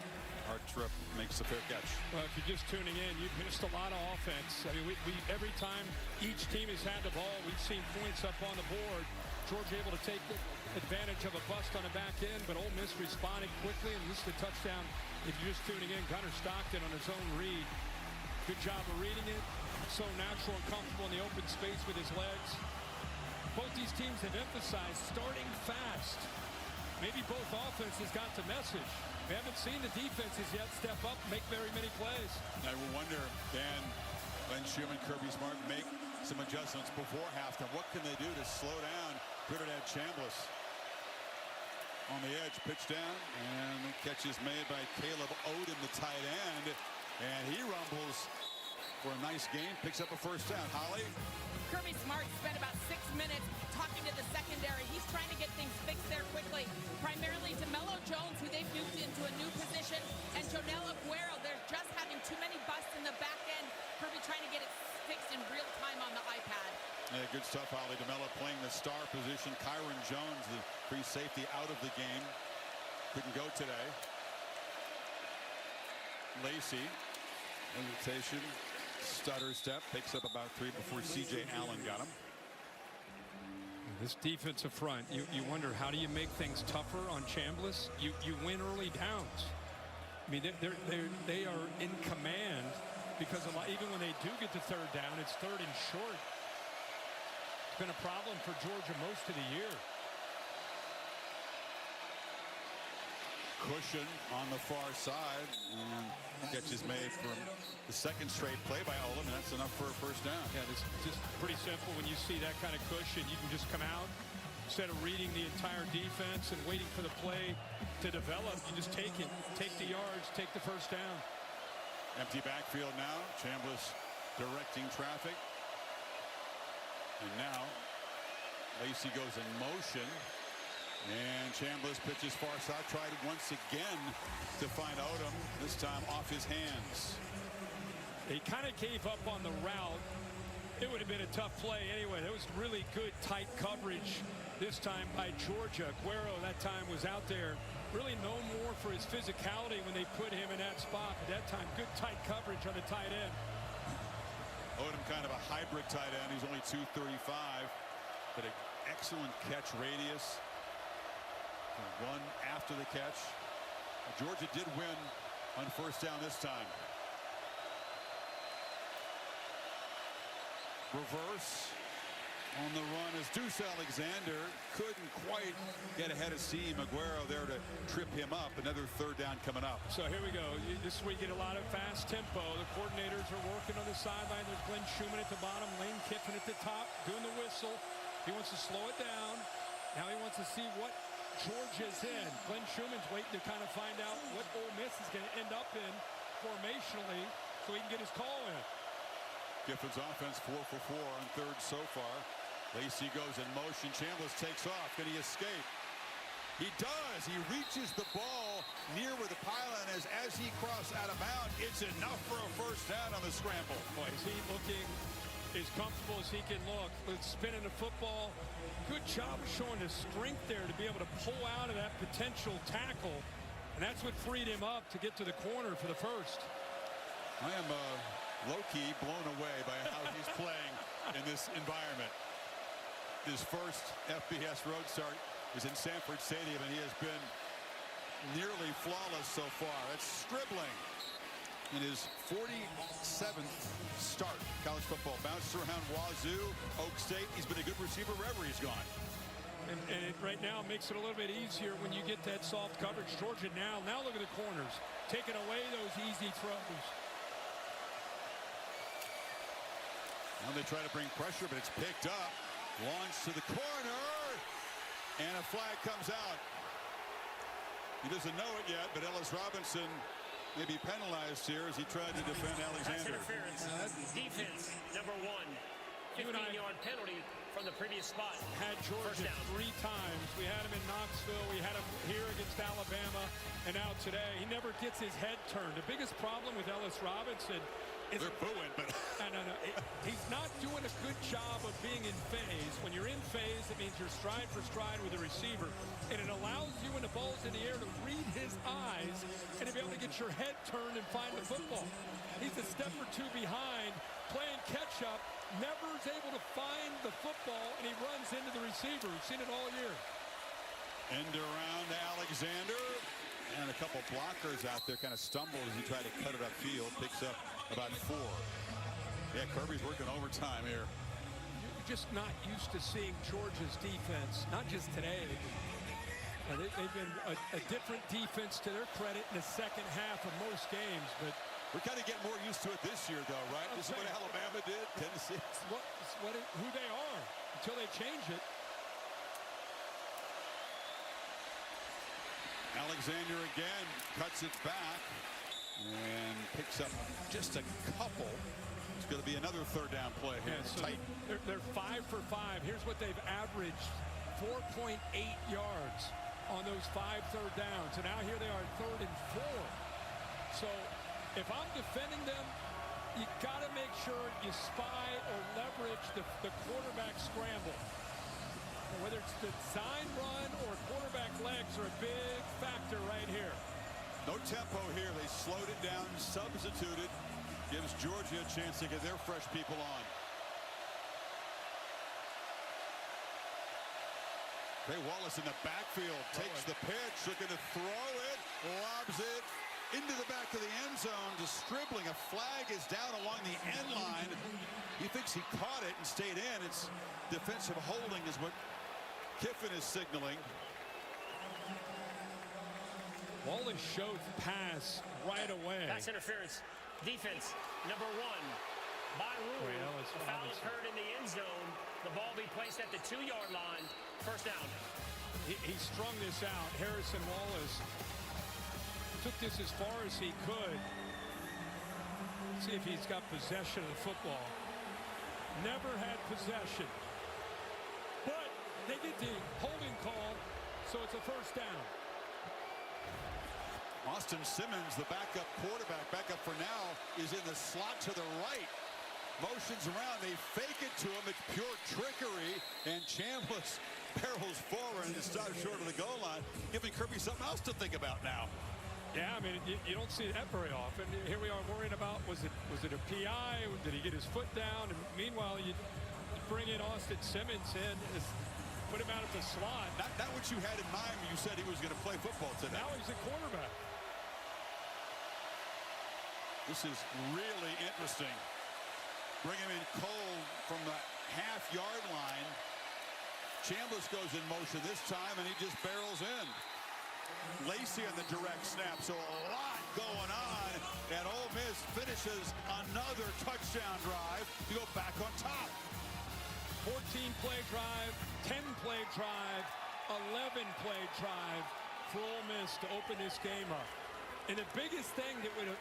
Hard trip makes the fair catch. Well, if you're just tuning in, you've missed a lot of offense. I mean, we every time each team has had the ball, we've seen points up on the board. Georgia able to take advantage of a bust on the back end, but Ole Miss responded quickly, and this is the touchdown. If you're just tuning in, Gunnar Stockton on his own read. Good job of reading it. So natural and comfortable in the open space with his legs. Both these teams have emphasized starting fast. Maybe both offenses got the message. We haven't seen the defenses yet step up and make very many plays. I wonder, can Glenn Schumann, Kirby Smart make some adjustments before halftime? What can they do to slow down Trinidad Chambliss? On the edge, pitch down, and the catch is made by Caleb Odom, the tight end. And he rumbles for a nice game, picks up a first down. Holly? Kirby Smart spent about 6 minutes talking to the secondary. He's trying to get things fixed there quickly. Primarily DeMello Jones, who they've moved into a new position, and Jonel Aguero. They're just having too many busts in the back end. Kirby trying to get it fixed in real time on the iPad. Yeah, good stuff, Holly. DeMello playing the star position. Kyron Jones, the free safety, out of the game. Couldn't go today. Lacey, hesitation, stutter step, picks up about 3 before C.J. Allen got him. This defensive front, you wonder, how do you make things tougher on Chambliss? You win early downs. I mean, they are in command because even when they do get the third down, it's third and short. It's been a problem for Georgia most of the year. Cushion on the far side, and catch is made from the second straight play by Olin, and that's enough for a first down. Yeah, it's just pretty simple. When you see that kind of cushion, you can just come out instead of reading the entire defense and waiting for the play to develop. You just take it, take the yards, take the first down. Empty backfield now. Chambliss directing traffic, and now Lacey goes in motion. And Chambliss pitches far side, tried once again to find Odom, this time off his hands. He kind of gave up on the route. It would have been a tough play anyway. That was really good tight coverage this time by Georgia. Aguero that time was out there, really known more for his physicality when they put him in that spot. But that time, good tight coverage on the tight end. Odom kind of a hybrid tight end. He's only 235, but an excellent catch radius. One after the catch. Georgia did win on first down this time. Reverse on the run is Deuce Alexander. Couldn't quite get ahead of Steve Aguero there to trip him up. Another third down coming up. So here we go. This is where you get a lot of fast tempo. The coordinators are working on the sideline. There's Glenn Schumann at the bottom, Lane Kiffin at the top, doing the whistle. He wants to slow it down. Now he wants to see what Georgia's in. Glenn Schumann's waiting to kind of find out what Ole Miss is going to end up in formationally so he can get his call in. Kiffin's offense 4 for 4 on third so far. Lacey goes in motion. Chambliss takes off. Can he escape? He does. He reaches the ball near where the pylon is. As he crosses out of bounds, it's enough for a first down on the scramble. Boy, is he looking as comfortable as he can look. With spinning the football. Good job of showing his strength there to be able to pull out of that potential tackle. And that's what freed him up to get to the corner for the first. I am low-key blown away by how he's playing in this environment. His first FBS road start is in Sanford Stadium, and he has been nearly flawless so far. That's Stribling in his 47th start. College football bounced around Wazoo, Oak State. He's been a good receiver wherever he's gone. And it right now makes it a little bit easier when you get that soft coverage. Georgia now look at the corners, taking away those easy throws. Now they try to bring pressure, but it's picked up. Launched to the corner, and a flag comes out. He doesn't know it yet, but Ellis Robinson may be penalized here as he tried to defend Alexander. Pass interference. Defense, number 1. 15-yard penalty from the previous spot. Had Georgia 3 times. We had him in Knoxville. We had him here against Alabama. And now today, he never gets his head turned. The biggest problem with Ellis Robinson They're booing, but No. He's not doing a good job of being in phase. When you're in phase, it means you're stride for stride with the receiver, and it allows you when the ball's in the air to read his eyes and to be able to get your head turned and find the football. He's a step or two behind, playing catch-up, never is able to find the football, and he runs into the receiver. We've seen it all year. end around Alexander. And a couple blockers out there kind of stumbled as he tried to cut it upfield. Picks up about 4. Yeah, Kirby's working overtime here. You're just not used to seeing Georgia's defense, not just today. They've been a different defense to their credit in the second half of most games, but we're kind of getting more used to it this year, though, right? This is what Alabama did, Tennessee. Who they are until they change it. Alexander again cuts it back and picks up just a couple. It's going to be another third down play here. Yeah, so they're 5 for 5. Here's what they've averaged: 4.8 yards on those 5 third downs. And now here they are, 3rd and 4. So if I'm defending them, you got to make sure you spy or leverage the quarterback scramble. Whether it's the design run or quarterback legs are a big factor right here. No tempo here. They slowed it down, substituted. Gives Georgia a chance to get their fresh people on. Trey Wallace in the backfield takes the pitch, looking to throw it, lobs it into the back of the end zone, just dribbling. A flag is down along the end line. He thinks he caught it and stayed in. It's defensive holding is what Kiffin is signaling. Wallace showed pass right away. Pass interference. Defense, number 1. By rule, a foul occurred in the end zone. The ball be placed at the 2-yard line. First down. He strung this out. Harrison Wallace took this as far as he could. See if he's got possession of the football. Never had possession. But they get the holding call, so it's a first down. Austin Simmons, the backup quarterback, backup for now, is in the slot to the right. Motions around, they fake it to him. It's pure trickery, and Chambliss barrels forward and stops short of the goal line, giving Kirby something else to think about now. Yeah, I mean, you don't see that very often. Here we are worrying about, was it a PI? Did he get his foot down? And meanwhile, you bring in Austin Simmons in, put him out of the slot. Not what you had in mind when you said he was going to play football today. Now he's a quarterback. This is really interesting. Bring him in cold from the half-yard line. Chambliss goes in motion this time, and he just barrels in. Lacey on the direct snap, so a lot going on, and Ole Miss finishes another touchdown drive to go back on top. 14-play drive, 10-play drive, 11-play drive for Ole Miss to open this game up. And the biggest thing that would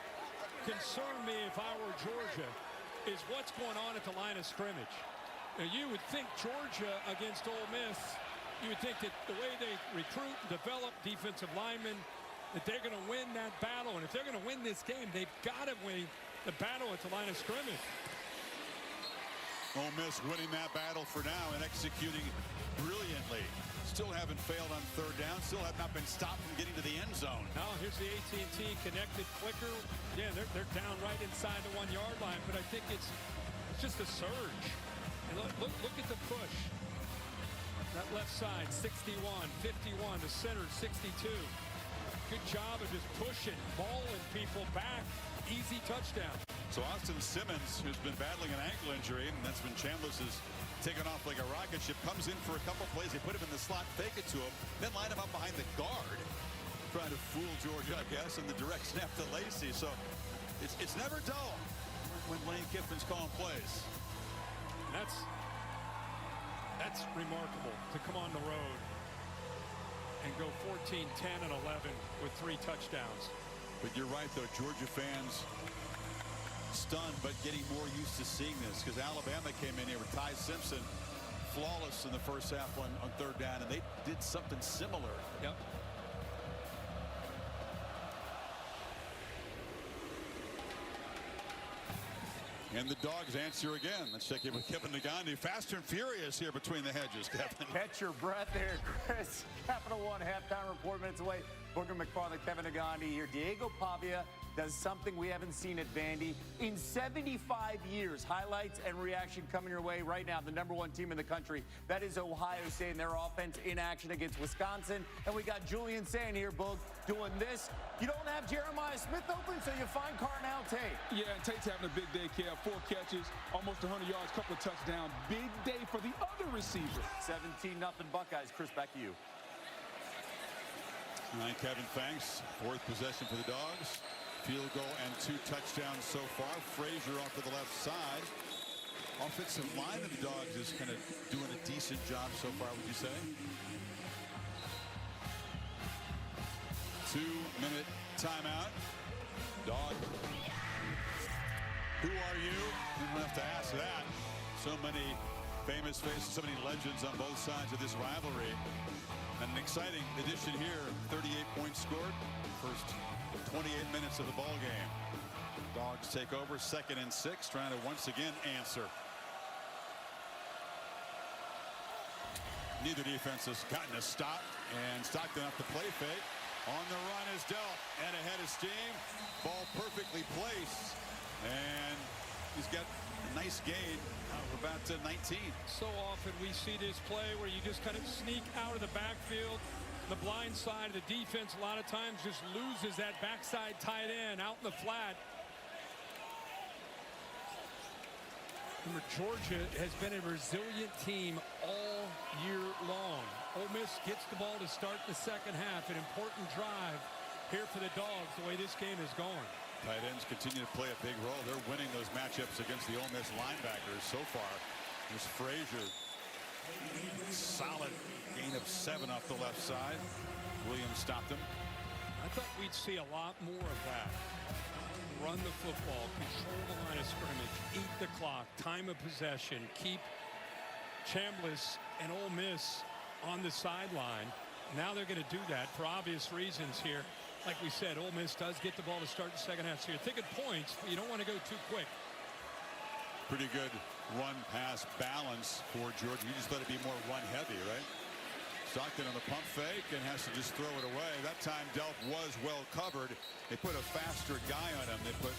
concern me if I were Georgia is what's going on at the line of scrimmage. Now, you would think Georgia against Ole Miss, you would think that the way they recruit and develop defensive linemen, that they're going to win that battle. And if they're going to win this game, they've got to win the battle at the line of scrimmage. Ole Miss winning that battle for now and executing brilliantly. Still haven't failed on third down. Still have not been stopped from getting to the end zone. Now here's the AT&T connected clicker. Yeah, they're down right inside the 1-yard line, but I think it's just a surge. And look at the push. That left side, 61, 51, the center, 62. Good job of just pushing, balling people back. Easy touchdown. So Austin Simmons, who's been battling an ankle injury, and that's been Chambliss's taken off like a rocket ship, comes in for a couple plays. They put him in the slot, fake it to him, then line him up behind the guard, trying to fool Georgia, I guess, and the direct snap to Lacey. So it's never dull when Lane Kiffin's calling plays. That's remarkable to come on the road and go 14, 10, and 11 with 3 touchdowns. But you're right, though, Georgia fans stunned, but getting more used to seeing this, because Alabama came in here with Ty Simpson flawless in the first half on third down, and they did something similar. Yep. And the Dogs answer again. Let's check in with Kevin Nagandi. Fast and furious here between the hedges, Kevin. Catch your breath there, Chris. Capital One halftime report minutes away. Booker McFarland, Kevin Nagandi here. Diego Pavia does something we haven't seen at Vandy in 75 years. Highlights and reaction coming your way right now. The #1 team in the country. That is Ohio State and their offense in action against Wisconsin. And we got Julian Sand here, Boog, doing this. You don't have Jeremiah Smith open, so you find Carnell Tate. Yeah, and Tate's having a big day, Kev. 4 catches, almost 100 yards, couple of touchdowns. Big day for the other receiver. 17-0 Buckeyes. Chris, back to you. All right, Kevin, thanks. 4th possession for the Dogs. Field goal and 2 touchdowns so far. Frazier off to the left side. Offensive line of the Dogs is kind of doing a decent job so far, would you say? 2-minute timeout. Dog. Who are you? You don't have to ask that. So many famous faces, so many legends on both sides of this rivalry. And an exciting addition here. 38 points scored. First 28 minutes of the ball game. Dogs take over, 2nd and 6, trying to once again answer. Neither defense has gotten a stop, and Stockton off the play fake. On the run is dealt, and ahead of steam. Ball perfectly placed, and he's got a nice gain of about 19. So often we see this play where you just kind of sneak out of the backfield. The blind side of the defense a lot of times just loses that backside tight end out in the flat. Remember, Georgia has been a resilient team all year long. Ole Miss gets the ball to start the second half. An important drive here for the Dogs, the way this game is going. Tight ends continue to play a big role. They're winning those matchups against the Ole Miss linebackers so far. There's Frazier. Solid gain of 7 off the left side. Williams stopped him. I thought we'd see a lot more of that. Run the football, control the line of scrimmage, eat the clock, time of possession, keep Chambliss and Ole Miss on the sideline. Now they're going to do that for obvious reasons here. Like we said, Ole Miss does get the ball to start the second half. So you're thinking points, but you don't want to go too quick. Pretty good run-pass balance for Georgia. You just let it be more run-heavy, right? Stockton on the pump fake and has to just throw it away. That time Delp was well covered. They put a faster guy on him. They put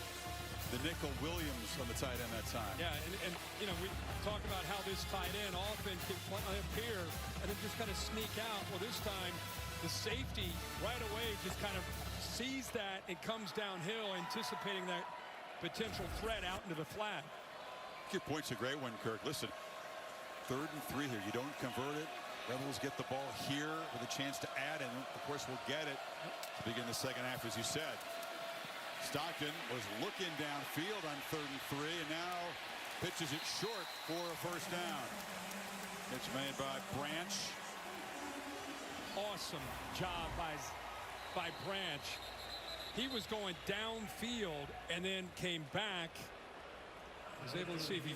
the nickel Williams on the tight end that time. Yeah, and you know, we talk about how this tight end often can appear and then just kind of sneak out. Well, this time the safety right away just kind of sees that and comes downhill, anticipating that potential threat out into the flat. Your point's a great one, Kirk. Listen, 3rd and 3 here. You don't convert it. Rebels get the ball here with a chance to add, and of course we'll get it to begin the second half, as you said. Stockton was looking downfield on 3rd and 3, and now pitches it short for a first down. Pitch made by Branch. Awesome job by Branch. He was going downfield and then came back. Was able to see if he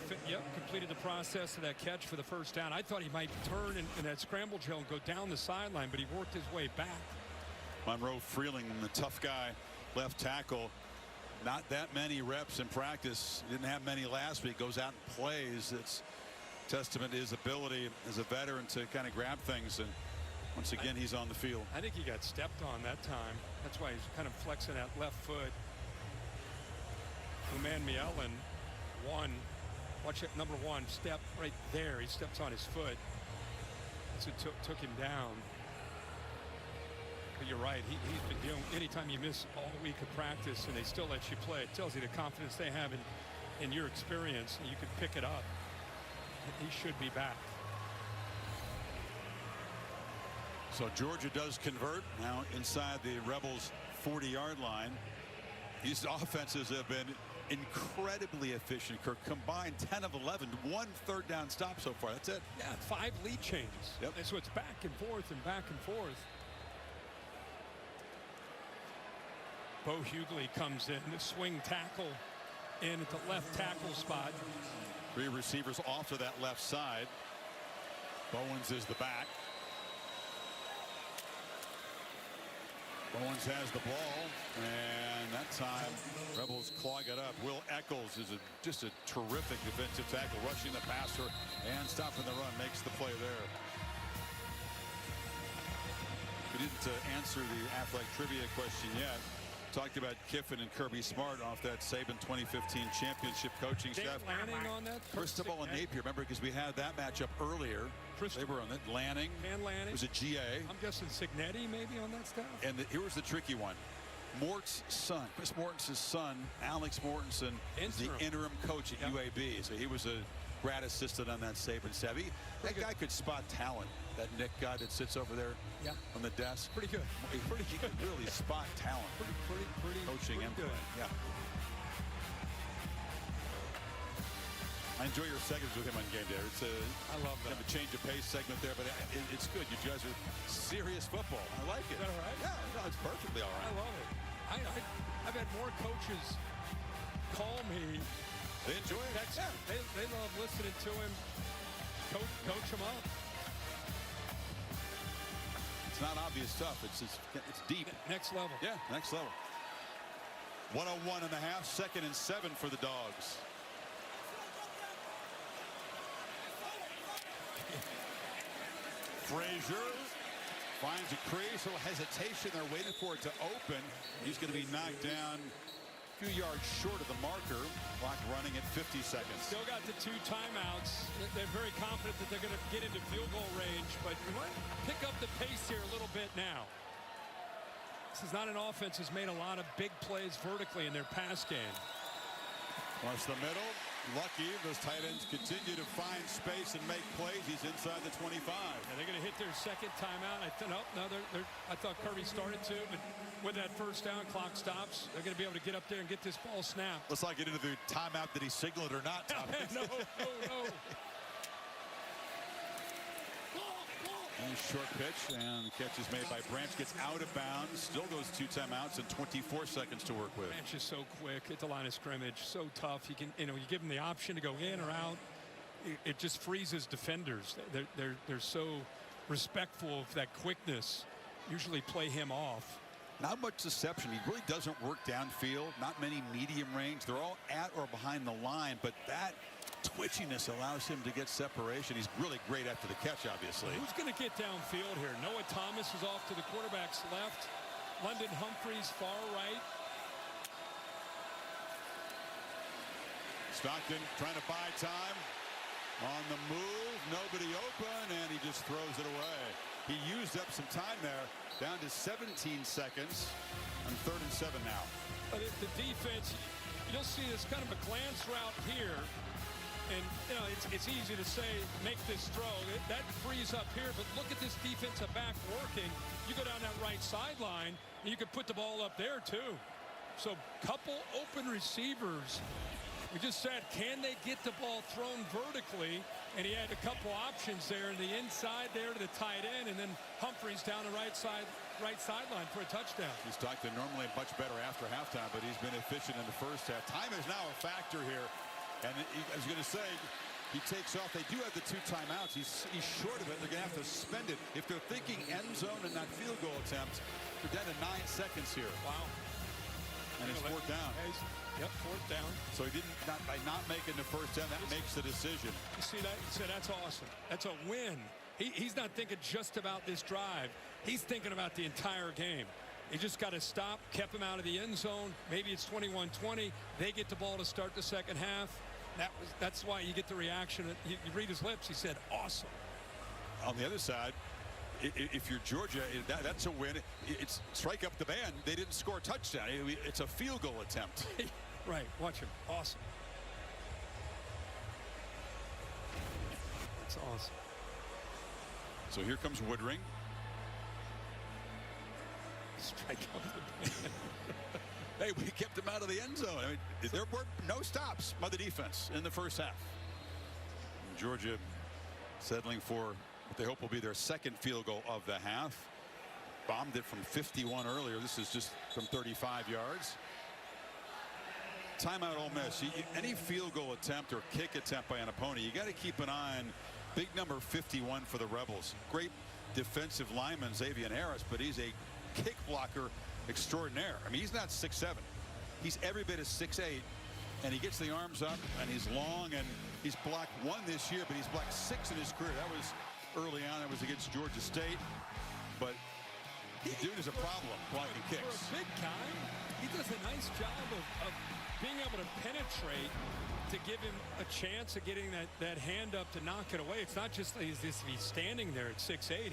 completed the process of that catch for the first down. I thought he might turn in that scramble drill and go down the sideline, but he worked his way back. Monroe Freeling, the tough guy, left tackle. Not that many reps in practice. Didn't have many last week. Goes out and plays. It's testament to his ability as a veteran to kind of grab things. And once again, he's on the field. I think he got stepped on that time. That's why he's kind of flexing that left foot. Uman Mielen. Watch it, #1 step right there. He steps on his foot. That's what took him down. But you're right. He's been dealing. Anytime you miss all the week of practice and they still let you play, it tells you the confidence they have in your experience, and you can pick it up. He should be back. So Georgia does convert now inside the Rebels' 40-yard line. These offenses have been incredibly efficient. Kirk combined 10 of 11, 1 third down stop so far. That's it. Yeah, 5 lead changes. Yep. And so it's back and forth and back and forth. Bo Hughley comes in, the swing tackle in at the left tackle spot. 3 receivers off to that left side. Bowens is the back. Owens has the ball, and that time Rebels clog it up. Will Eccles is just a terrific defensive tackle, rushing the passer and stopping the run, makes the play there. We didn't answer the athletic trivia question yet. Talked about Kiffin and Kirby Smart off that Saban 2015 championship coaching staff. Lanning on that. Cristobal and Napier, remember, because we had that matchup earlier. They were on it. Lanning. And Lanning. Was a GA. I'm guessing Signetti maybe on that staff. And here was the tricky one. Mort's son, Chris Morton's son, Alex Mortensen, is the interim coach at UAB. So he was a grad assistant on that Saban staff. That guy could spot talent. That Nick guy that sits over there on the desk. Pretty good. He could really spot talent. Pretty coaching pretty input. Good. Yeah. I enjoy your segments with him on game day. It's I love that. Kind of a change of pace segment there, but it's good. You guys are serious football. I like it. Is that all right? Yeah, no, it's perfectly all right. I love it. I've had more coaches call me. They enjoy it. They love listening to him. Coach him up. It's not obvious stuff. It's deep. Next level. Yeah, next level. 101 and a half, 2nd and 7 for the Dogs. Frazier finds a crease, a little hesitation. They're waiting for it to open. He's going to be knocked down a few yards short of the marker. Clock running at 50 seconds. Still got the 2 timeouts. They're very confident that they're going to get into field goal range, but we might pick up the pace here a little bit now. This is not an offense that's made a lot of big plays vertically in their pass game. Across the middle. Lucky, those tight ends continue to find space and make plays. He's inside the 25. And they're going to hit their 2nd timeout. I thought Kirby started to, but with that 1st down, clock stops. They're going to be able to get up there and get this ball snapped. Let's not get into the timeout. Did he signal it or not? No. And short pitch, and the catch is made by Branch. Gets out of bounds. Still goes 2 timeouts and 24 seconds to work with. Branch is so quick at the line of scrimmage, so tough. You can, you give them the option to go in or out. It just freezes defenders. They're so respectful of that quickness. Usually play him off. Not much deception. He really doesn't work downfield. Not many medium range. They're all at or behind the line, but that twitchiness allows him to get separation. He's really great after the catch, obviously. Who's going to get downfield here? Noah Thomas is off to the quarterback's left. London Humphreys far right. Stockton trying to buy time. On the move, nobody open, and he just throws it away. He used up some time there. Down to 17 seconds on 3rd and 7 now. But the defense, you'll see this kind of a glance route here. And, it's easy to say, make this throw. That frees up here, but look at this defensive back working. You go down that right sideline, and you can put the ball up there, too. So, couple open receivers. We just said, can they get the ball thrown vertically? And he had a couple options there in the inside there to the tight end, and then Humphreys down the right sideline for a touchdown. He's Stockton normally much better after halftime, but he's been efficient in the first half. Time is now a factor here. And I was going to say, he takes off. They do have the 2 timeouts. He's short of it. They're going to have to spend it. If they're thinking end zone and not field goal attempt, they're down to 9 seconds here. Wow. And it's 4th down. Yep, 4th down. So he by not making the 1st down, that makes the decision. You see that? So that's awesome. That's a win. He's not thinking just about this drive. He's thinking about the entire game. He just got to stop, kept him out of the end zone. Maybe it's 21-20. They get the ball to start the 2nd half. That's why you get the reaction. You read his lips. He said, awesome. On the other side, if you're Georgia, that's a win. It's strike up the band. They didn't score a touchdown. It's a field goal attempt. Right. Watch him. Awesome. That's awesome. So here comes Woodring. Strike up the band. Hey, we kept him out of the end zone. I mean, there were no stops by the defense in the first half. Georgia settling for what they hope will be their 2nd field goal of the half. Bombed it from 51 earlier. This is just from 35 yards. Timeout Ole Miss. Any field goal attempt or kick attempt by an opponent, you got to keep an eye on big number 51 for the Rebels. Great defensive lineman, Xavier Harris, but he's a kick blocker extraordinaire. I mean, he's not 6'7". He's every bit as 6'8", and he gets the arms up, and he's long, and he's blocked 1 this year, but he's blocked 6 in his career. That was early on. That was against Georgia State. But the dude is a problem blocking kicks. For a big guy, he does a nice job of being able to penetrate to give him a chance of getting that hand up to knock it away. It's not just he's standing there at 6'8".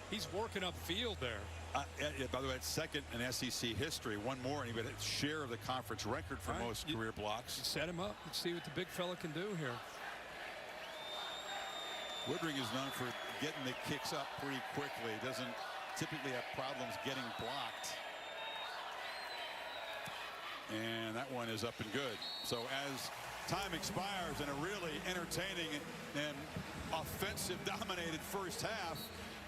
He's working upfield there. Yeah, by the way, it's second in SEC history. One more, and he would share of the conference record for most career blocks. Set him up. Let's see what the big fella can do here. Woodring is known for getting the kicks up pretty quickly. Doesn't typically have problems getting blocked. And that one is up and good. So as time expires in a really entertaining and offensive dominated first half,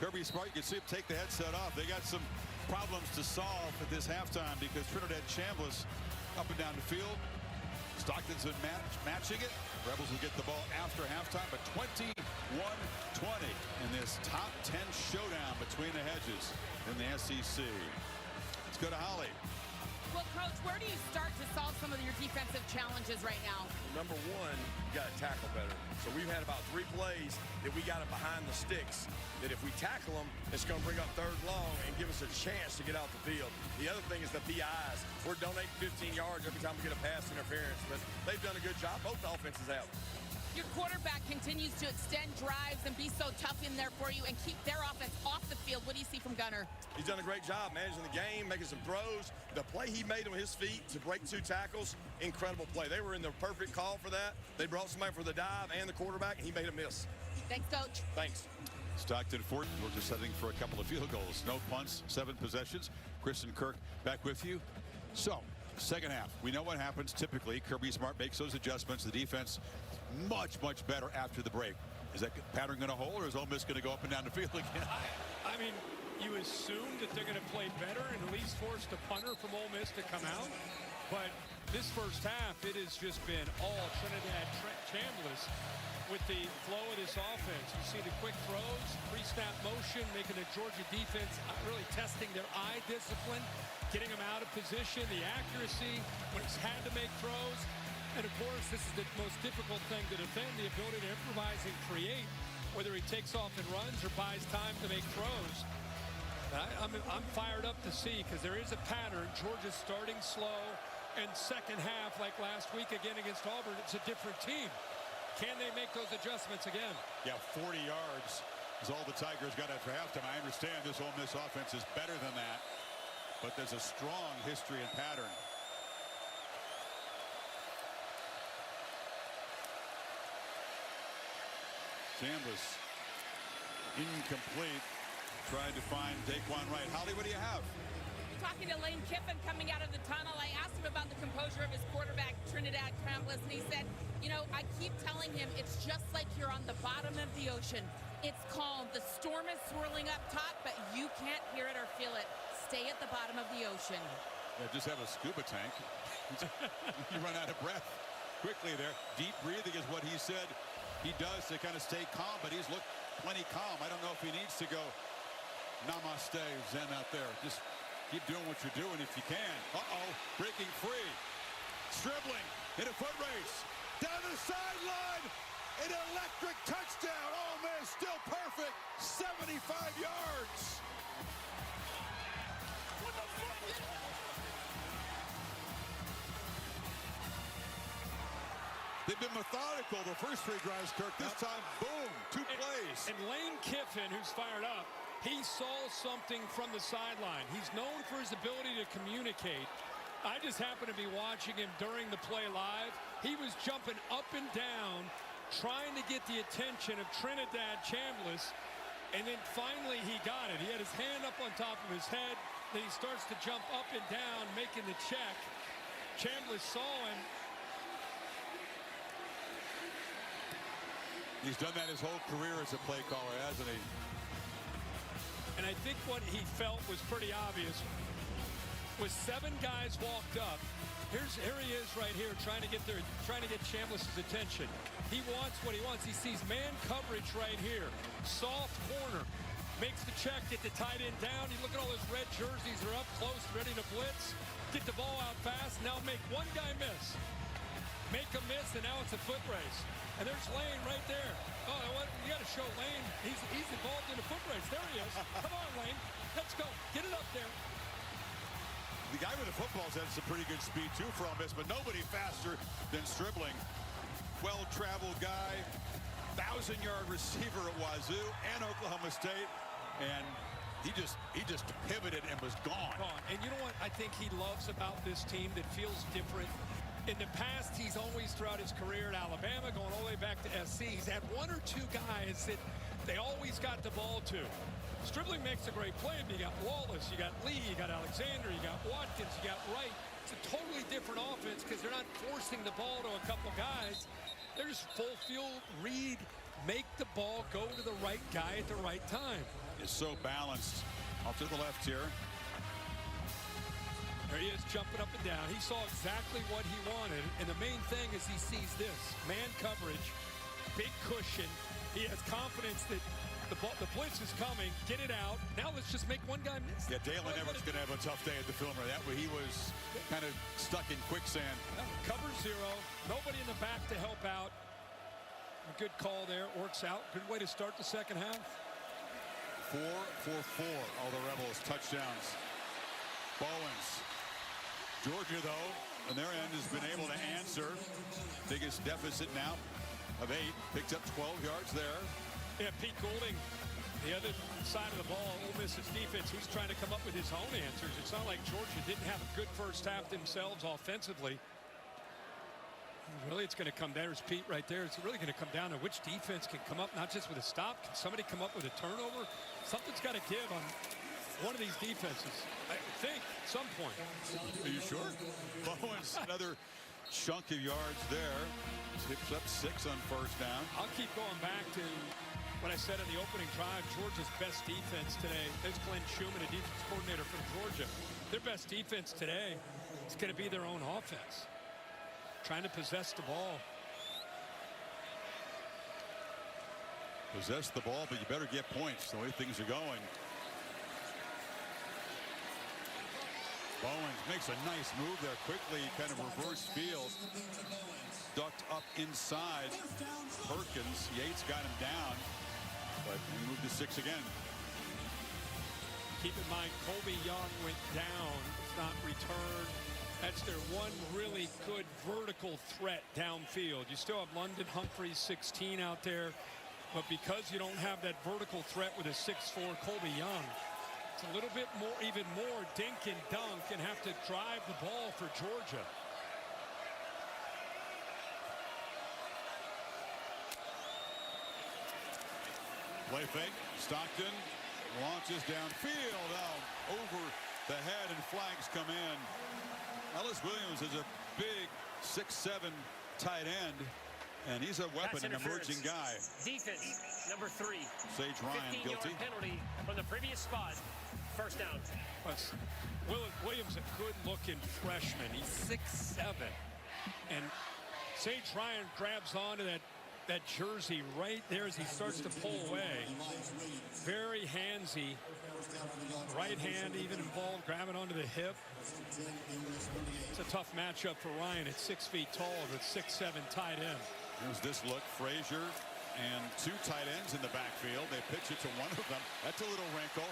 Kirby Smart, you can see him take the headset off. They got some problems to solve at this halftime because Trinidad Chambliss up and down the field. Stockton's been matching it. Rebels will get the ball after halftime, but 21-20 in this top 10 showdown between the hedges in the SEC. Let's go to Holly. Well, Coach, where do you start to solve some of your defensive challenges right now? Number one, you got to tackle better. So we've had about 3 plays that we got it behind the sticks, that if we tackle them, it's going to bring up 3rd long and give us a chance to get out the field. The other thing is the PIs. We're donating 15 yards every time we get a pass interference, but they've done a good job. Both offenses have. Your quarterback continues to extend drives and be so tough in there for you and keep their offense off the field. What do you see from Gunner? He's done a great job managing the game, making some throws. The play he made on his feet to break 2 tackles, incredible play. They were in the perfect call for that. They brought somebody for the dive and the quarterback, and he made a miss. Thanks, Coach. Thanks. Stockton Fort, we're just setting for a couple of field goals. No punts, 7 possessions. Kristen Kirk back with you. So, second half, we know what happens typically. Kirby Smart makes those adjustments. The defense much better after the break. Is that pattern going to hold, or is Ole Miss going to go up and down the field again? I mean, you assume that they're going to play better and at least force the punter from Ole Miss to come out. But this first half, it has just been all Trinidad Chambliss with the flow of this offense. You see the quick throws, pre-snap motion, making the Georgia defense really testing their eye discipline, getting them out of position, the accuracy when it's had to make throws. And, of course, this is the most difficult thing to defend, the ability to improvise and create, whether he takes off and runs or buys time to make throws. I'm fired up to see because there is a pattern. Georgia's starting slow, and second half, like last week again against Auburn, it's a different team. Can they make those adjustments again? Yeah, 40 yards is all the Tigers got after halftime. I understand this Ole Miss offense is better than that, but there's a strong history and pattern. Chambliss incomplete. Tried to find Daquan Wright. Holly, what do you have? Talking to Lane Kiffin coming out of the tunnel, I asked him about the composure of his quarterback, Trinidad Chambliss, and he said, you know, I keep telling him it's just like you're on the bottom of the ocean. It's calm. The storm is swirling up top, but you can't hear it or feel it. Stay at the bottom of the ocean. Yeah, just have a scuba tank. You run out of breath quickly there. Deep breathing is what he said he does to kind of stay calm, but he's looked plenty calm. I don't know if he needs to go namaste, zen out there. Just keep doing what you're doing if you can. Breaking free. Dribbling in a foot race. Down the sideline. An electric touchdown. Ole Miss still perfect. 75 yards. What the fuck? They've been methodical the first 3 drives, Kirk. This time, boom, 2 plays. And Lane Kiffin, who's fired up, he saw something from the sideline. He's known for his ability to communicate. I just happened to be watching him during the play live. He was jumping up and down, trying to get the attention of Trinidad Chambliss, and then finally he got it. He had his hand up on top of his head, then he starts to jump up and down, making the check. Chambliss saw him. He's done that his whole career as a play caller, hasn't he? And I think what he felt was pretty obvious. Was 7 guys walked up. Here he is right here trying to get Chambliss's attention. He wants what he wants. He sees man coverage right here. Soft corner. makes the check, get the tight end down. You look at all those red jerseys, they're up close, ready to blitz. Get the ball out fast, now make one guy miss. Make a miss, and now it's a foot race. And there's Lane right there. Oh, what? You got to show Lane. He's involved in a foot race. There he is. Come on, Lane. Let's go. Get it up there. The guy with the football's had some pretty good speed, too, for Ole Miss, but nobody faster than Stribling. Well-traveled guy, 1,000-yard receiver at Wazoo and Oklahoma State, and he just pivoted and was gone. And you know what I think he loves about this team that feels different? In the past, he's always, throughout his career at Alabama, going all the way back to SC, he's had one or two guys that they always got the ball to. Stribling makes a great play, but you got Wallace, you got Lee, you got Alexander, you got Watkins, you got Wright. It's a totally different offense because they're not forcing the ball to a couple guys. They're just full field, read, make the ball go to the right guy at the right time. It's so balanced. Off to the left here. There he is, jumping up and down. He saw exactly what he wanted, and the main thing is he sees this. Man coverage, big cushion. He has confidence that the blitz is coming. Get it out. Now let's just make one guy miss. Yeah, Dalen Everett's going to have a tough day at the Filmer. That way he was kind of stuck in quicksand. Cover zero. Nobody in the back to help out. A good call there. Works out. Good way to start the second half. 4 for 4. All the Rebels touchdowns. Bowens. Georgia, though, on their end, has been able to answer. Biggest deficit now of 8. Picked up 12 yards there. Yeah, Pete Golding, the other side of the ball, Ole Miss's defense, he's trying to come up with his own answers. It's not like Georgia didn't have a good first half themselves offensively. Really, it's going to come down. There's Pete right there. It's really going to come down to which defense can come up, not just with a stop. Can somebody come up with a turnover? Something's got to give on one of these defenses, I think, at some point. Are you sure? Bowens, another chunk of yards there. Picks up 6 on first down. I'll keep going back to what I said in the opening drive. Georgia's best defense today. There's Glenn Schumann, a defense coordinator from Georgia. Their best defense today is going to be their own offense. Trying to possess the ball. Possess the ball, but you better get points the way things are going. Bowens makes a nice move there quickly, kind of reverse field. Ducked up inside Perkins. Yates got him down, but he moved to 6 again. Keep in mind, Colby Young went down. It's not returned. That's their one really good vertical threat downfield. You still have London Humphreys, 16 out there, but because you don't have that vertical threat with a 6'4" Colby Young, it's a little bit more, even more dink and dunk and have to drive the ball for Georgia. Play fake. Stockton launches downfield, out over the head, and flags come in. Ellis Williams is a big 6'7" tight end, and he's a weapon, an emerging guy. Defense, number 3. Sage Ryan guilty. 15-yard penalty from the previous spot. First down. Williams, a good-looking freshman. He's 6'7", and Sage Ryan grabs onto that jersey right there as he starts to pull away. Very handsy. Right hand even involved, grabbing onto the hip. It's a tough matchup for Ryan at 6 feet tall with 6'7" tight end. Here's this look. Frazier and 2 tight ends in the backfield. They pitch it to one of them. That's a little wrinkle.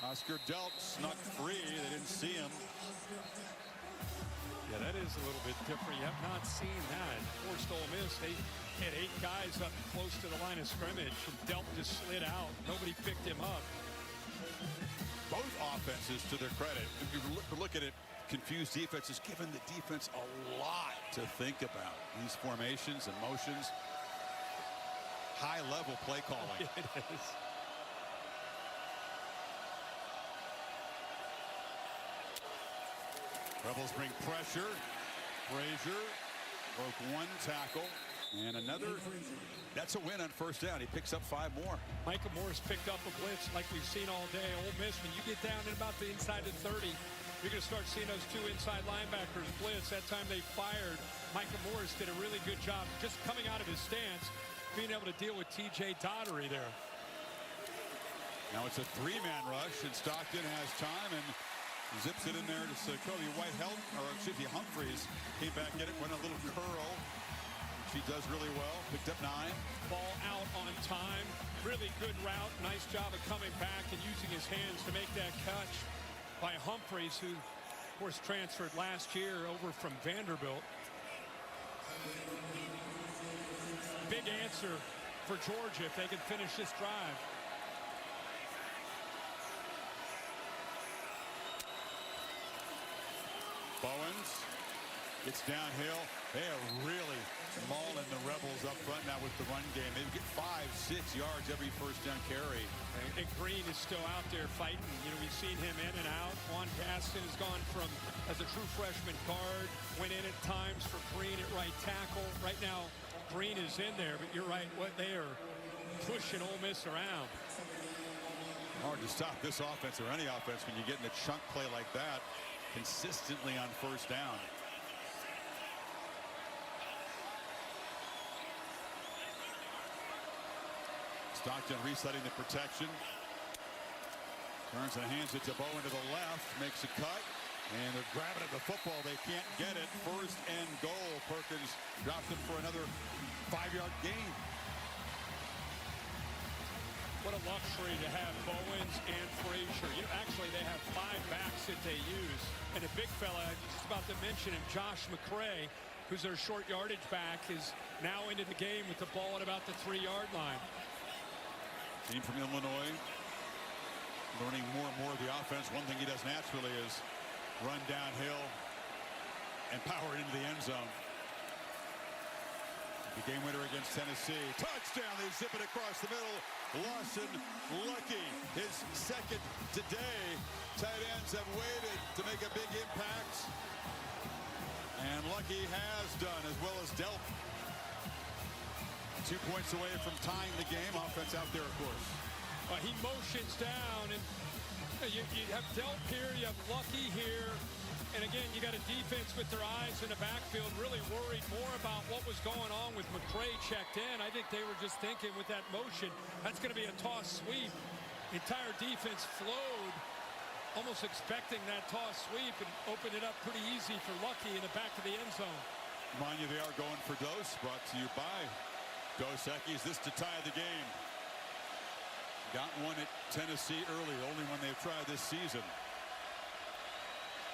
Oscar Delp snuck free. They didn't see him. Yeah, that is a little bit different. You have not seen that. Forced Ole Miss, they had 8 guys up close to the line of scrimmage, and Delp just slid out. Nobody picked him up. Both offenses, to their credit, if you look at it, confused defenses, given the defense a lot to think about. These formations and motions, high-level play calling. It is. Rebels bring pressure. Frazier broke 1 tackle. And another, that's a win on first down. He picks up 5 more. Micah Morris picked up a blitz like we've seen all day. Ole Miss, when you get down in about the inside of 30, you're going to start seeing those 2 inside linebackers blitz. That time they fired. Micah Morris did a really good job just coming out of his stance, being able to deal with T.J. Dottery there. Now it's a three-man rush, and Stockton has time and zips it in there to Kobe White. Humphreys came back in it, went a little curl. She does really well. Picked up 9. Ball out on time. Really good route. Nice job of coming back and using his hands to make that catch by Humphreys, who, of course, transferred last year over from Vanderbilt. Big answer for Georgia if they can finish this drive. Bowens gets downhill. They are really mauling the Rebels up front now with the run game. They get 5-6 yards every first down carry. And Green is still out there fighting. You know, we've seen him in and out. Juan Gaston has gone from, as a true freshman guard, went in at times for Green at right tackle. Right now, Green is in there, but you're right, what they are pushing Ole Miss around. Hard to stop this offense or any offense when you get in a chunk play like that consistently on first down. Stockton resetting the protection. Turns and hands it to Bowen to the left. Makes a cut. And they're grabbing at the football. They can't get it. First and goal. Perkins dropped it for another 5-yard gain. What a luxury to have Bowens and Frazier. You know, actually, they have 5 backs that they use. And a big fella, I was just about to mention him, Josh McCray, who's their short yardage back, is now into the game with the ball at about the 3-yard line. Team from Illinois, learning more and more of the offense. One thing he does naturally is run downhill and power it into the end zone. The game winner against Tennessee. Touchdown. They zip it across the middle. Lawson Lowkey, his second today. Tight ends have waited to make a big impact. And Lowkey has done, as well as Delp. 2 points away from tying the game. Offense out there, of course. He motions down, and you have Delp here, you have Lowkey here. And again, you got a defense with their eyes in the backfield, really worried more about what was going on with McCray checked in. I think they were just thinking with that motion, that's going to be a toss sweep. The entire defense flowed, almost expecting that toss sweep, and opened it up pretty easy for Lowkey in the back of the end zone. Mind you, they are going for Dose, brought to you by Dos Equis. This to tie the game. Got one at Tennessee early, only one they've tried this season.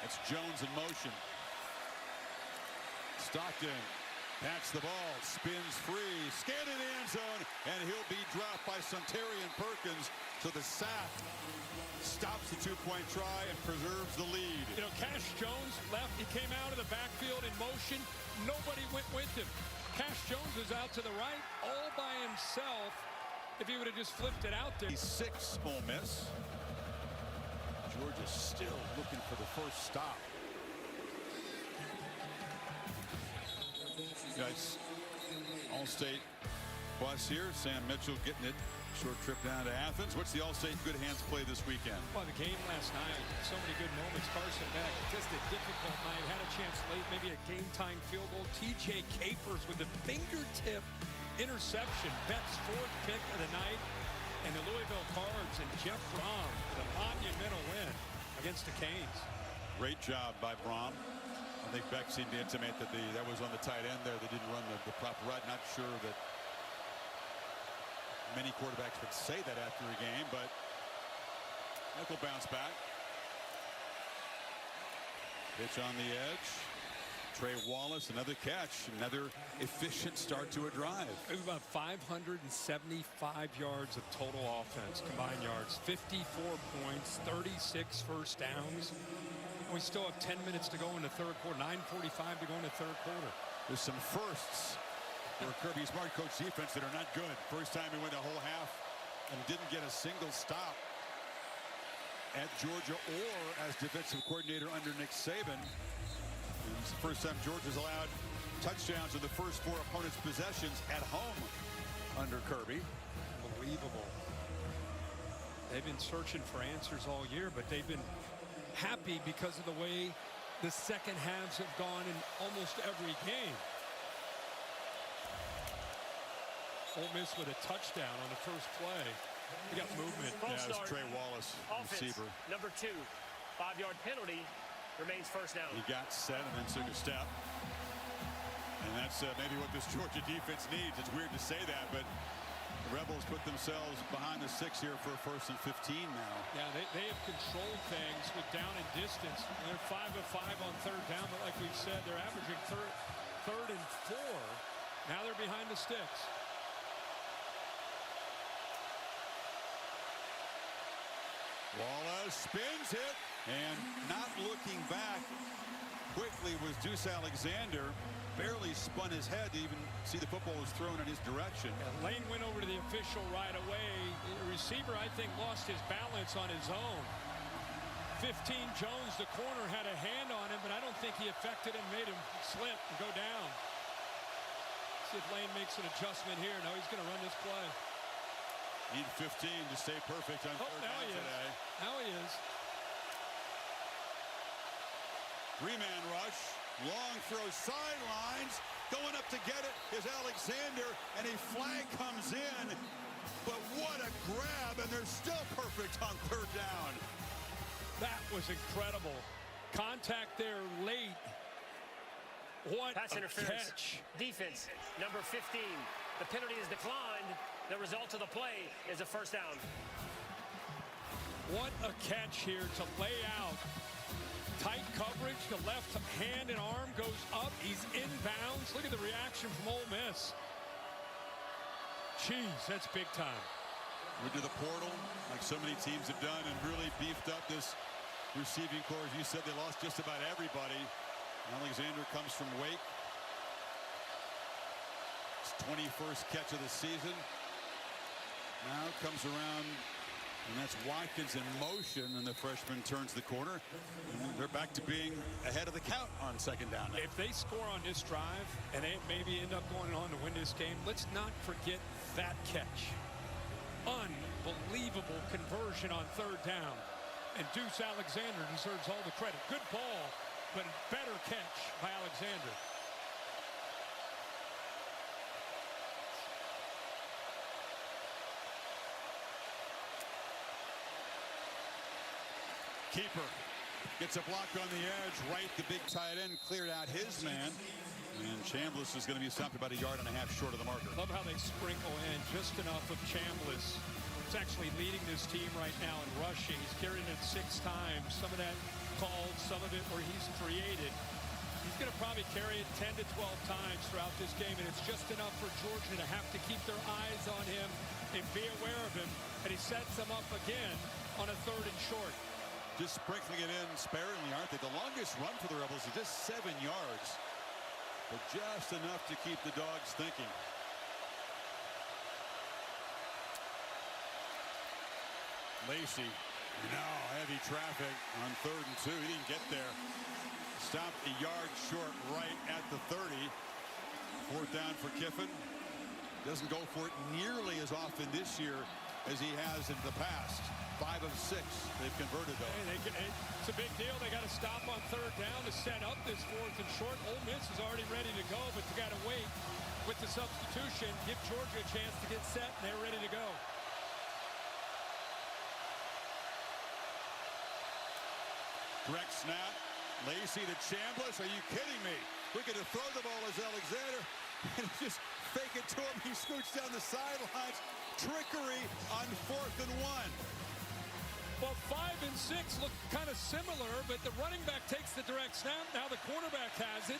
It's Jones in motion. Stockton pats the ball, spins free, scanned in the end zone, and he'll be dropped by Suntarian Perkins. So the sack stops the 2-point try and preserves the lead. You know, Cash Jones left. He came out of the backfield in motion. Nobody went with him. Cash Jones was out to the right all by himself. If he would have just flipped it out there. 6 Ole Miss. Georgia still looking for the first stop. Guys, All-State bus here. Sam Mitchell getting it. Short trip down to Athens. What's the All-State good hands play this weekend? Well, the game last night, so many good moments. Carson Beck, just a difficult night. Had a chance late, maybe a game-time field goal. TJ Capers with a fingertip interception. Beck's 4th pick of the night. And the Louisville Cards and Jeff Brom, the monumental win against the Canes. Great job by Brom. I think Beck seemed to intimate that that was on the tight end there. They didn't run the proper route. Not sure that many quarterbacks would say that after a game, but Beck will bounce back. Pitch on the edge. Trey Wallace, another catch, another efficient start to a drive. It was about 575 yards of total offense, combined yards, 54 points, 36 first downs. We still have 10 minutes to go in the third quarter, 9:45 to go in the third quarter. There's some firsts for Kirby Smart coach defense that are not good. First time he went a whole half and didn't get a single stop at Georgia or as defensive coordinator under Nick Saban. It's the first time Georgia's allowed touchdowns in the first 4 opponents' possessions at home under Kirby. Unbelievable. They've been searching for answers all year, but they've been happy because of the way the second halves have gone in almost every game. Ole Miss with a touchdown on the first play. We got movement. False Yeah, it's start. Trey Wallace, Offense, receiver. number 2. 5-yard penalty. Remains first down. He got set and then took a step. And that's maybe what this Georgia defense needs. It's weird to say that, but the Rebels put themselves behind the 6 here for a 1st and 15 now. Yeah, they have controlled things with down and distance. They're 5 of 5 on 3rd down, but like we've said, they're averaging third and 4. Now they're behind the sticks. Wallace spins it, and not looking back quickly was Deuce Alexander. Barely spun his head to even see the football was thrown in his direction. Yeah, Lane went over to the official right away. The receiver, I think, lost his balance on his own. 15 Jones, the corner, had a hand on him, but I don't think he affected him, made him slip and go down. See if Lane makes an adjustment here. No, he's going to run this play. Need 15 to stay perfect on 3rd now down he is. today. Now he is. 3-man rush. Long throw sidelines. Going up to get it is Alexander, and a flag comes in. But what a grab, and they're still perfect on 3rd down. That was incredible. Contact there late. What Pass a interference. catch. Defense, number 15. The penalty is declined. The result of the play is a first down. What a catch here to lay out. Tight coverage. The left hand and arm goes up. He's inbounds. Look at the reaction from Ole Miss. Jeez, that's big time. Went to the portal, like so many teams have done, and really beefed up this receiving corps. As you said, they lost just about everybody. Alexander comes from Wake. His 21st catch of the season. Now comes around, and that's Watkins in motion, and the freshman turns the corner. And they're back to being ahead of the count on 2nd down. If they score on this drive and they maybe end up going on to win this game, let's not forget that catch. Unbelievable conversion on 3rd down. And Deuce Alexander deserves all the credit. Good ball, but better catch by Alexander. Keeper gets a block on the edge. Right, the big tight end cleared out his man. And Chambliss is going to be stopped about 1.5 yards short of the marker. Love how they sprinkle in just enough of Chambliss. He's actually leading this team right now in rushing. He's carried it 6 times. Some of that called, some of it where he's created. He's going to probably carry it 10 to 12 times throughout this game, and it's just enough for Georgia to have to keep their eyes on him and be aware of him. And he sets them up again on a 3rd and short. Just sprinkling it in sparingly, aren't they? The longest run for the Rebels is just 7 yards. But just enough to keep the dogs thinking. Lacey, now heavy traffic on 3rd and 2. He didn't get there. Stopped 1 yard short right at the 30. 4th down for Kiffin. Doesn't go for it nearly as often this year as he has in the past. 5 of 6 they've converted, though. Hey, it's a big deal. They got to stop on 3rd down to set up this 4th and short. Ole Miss is already ready to go, but you got to wait with the substitution. Give Georgia a chance to get set, and they're ready to go. Direct snap. Lacey to Chambliss. Are you kidding me? Looking to throw the ball as Alexander. And just fake it to him. He scoots down the sidelines. Trickery on 4th and 1. Well, 5 and 6 look kind of similar, but the running back takes the direct snap. Now the quarterback has it,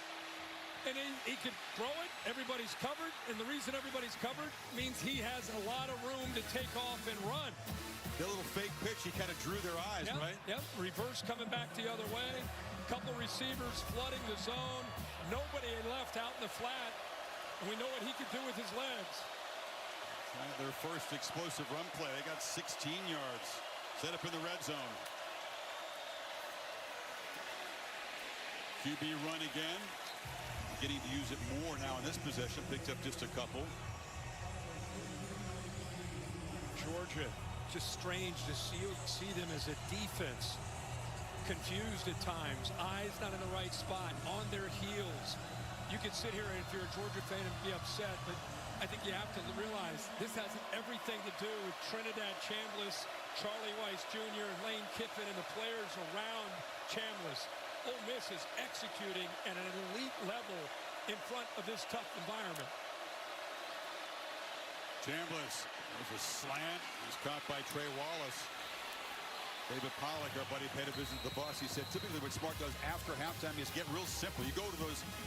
and he can throw it. Everybody's covered, and the reason everybody's covered means he has a lot of room to take off and run. The little fake pitch, he kind of drew their eyes, Yep, right? Yep, reverse coming back the other way. Couple receivers flooding the zone. Nobody left out in the flat, and we know what he can do with his legs. Their first explosive run play. They got 16 yards. Set up in the red zone. QB run again. Getting to use it more now in this possession. Picked up just a couple. Georgia, just strange to see them as a defense. Confused at times. Eyes not in the right spot. On their heels. You could sit here and if you're a Georgia fan and be upset, but I think you have to realize this has everything to do with Trinidad Chambliss, Charlie Weiss Jr., and Lane Kiffin, and the players around Chambliss. Ole Miss is executing at an elite level in front of this tough environment. Chambliss, there's a slant. He's caught by Trey Wallace. David Pollack, our buddy, paid a visit to the bus. He said typically what Smart does after halftime is get real simple. You go to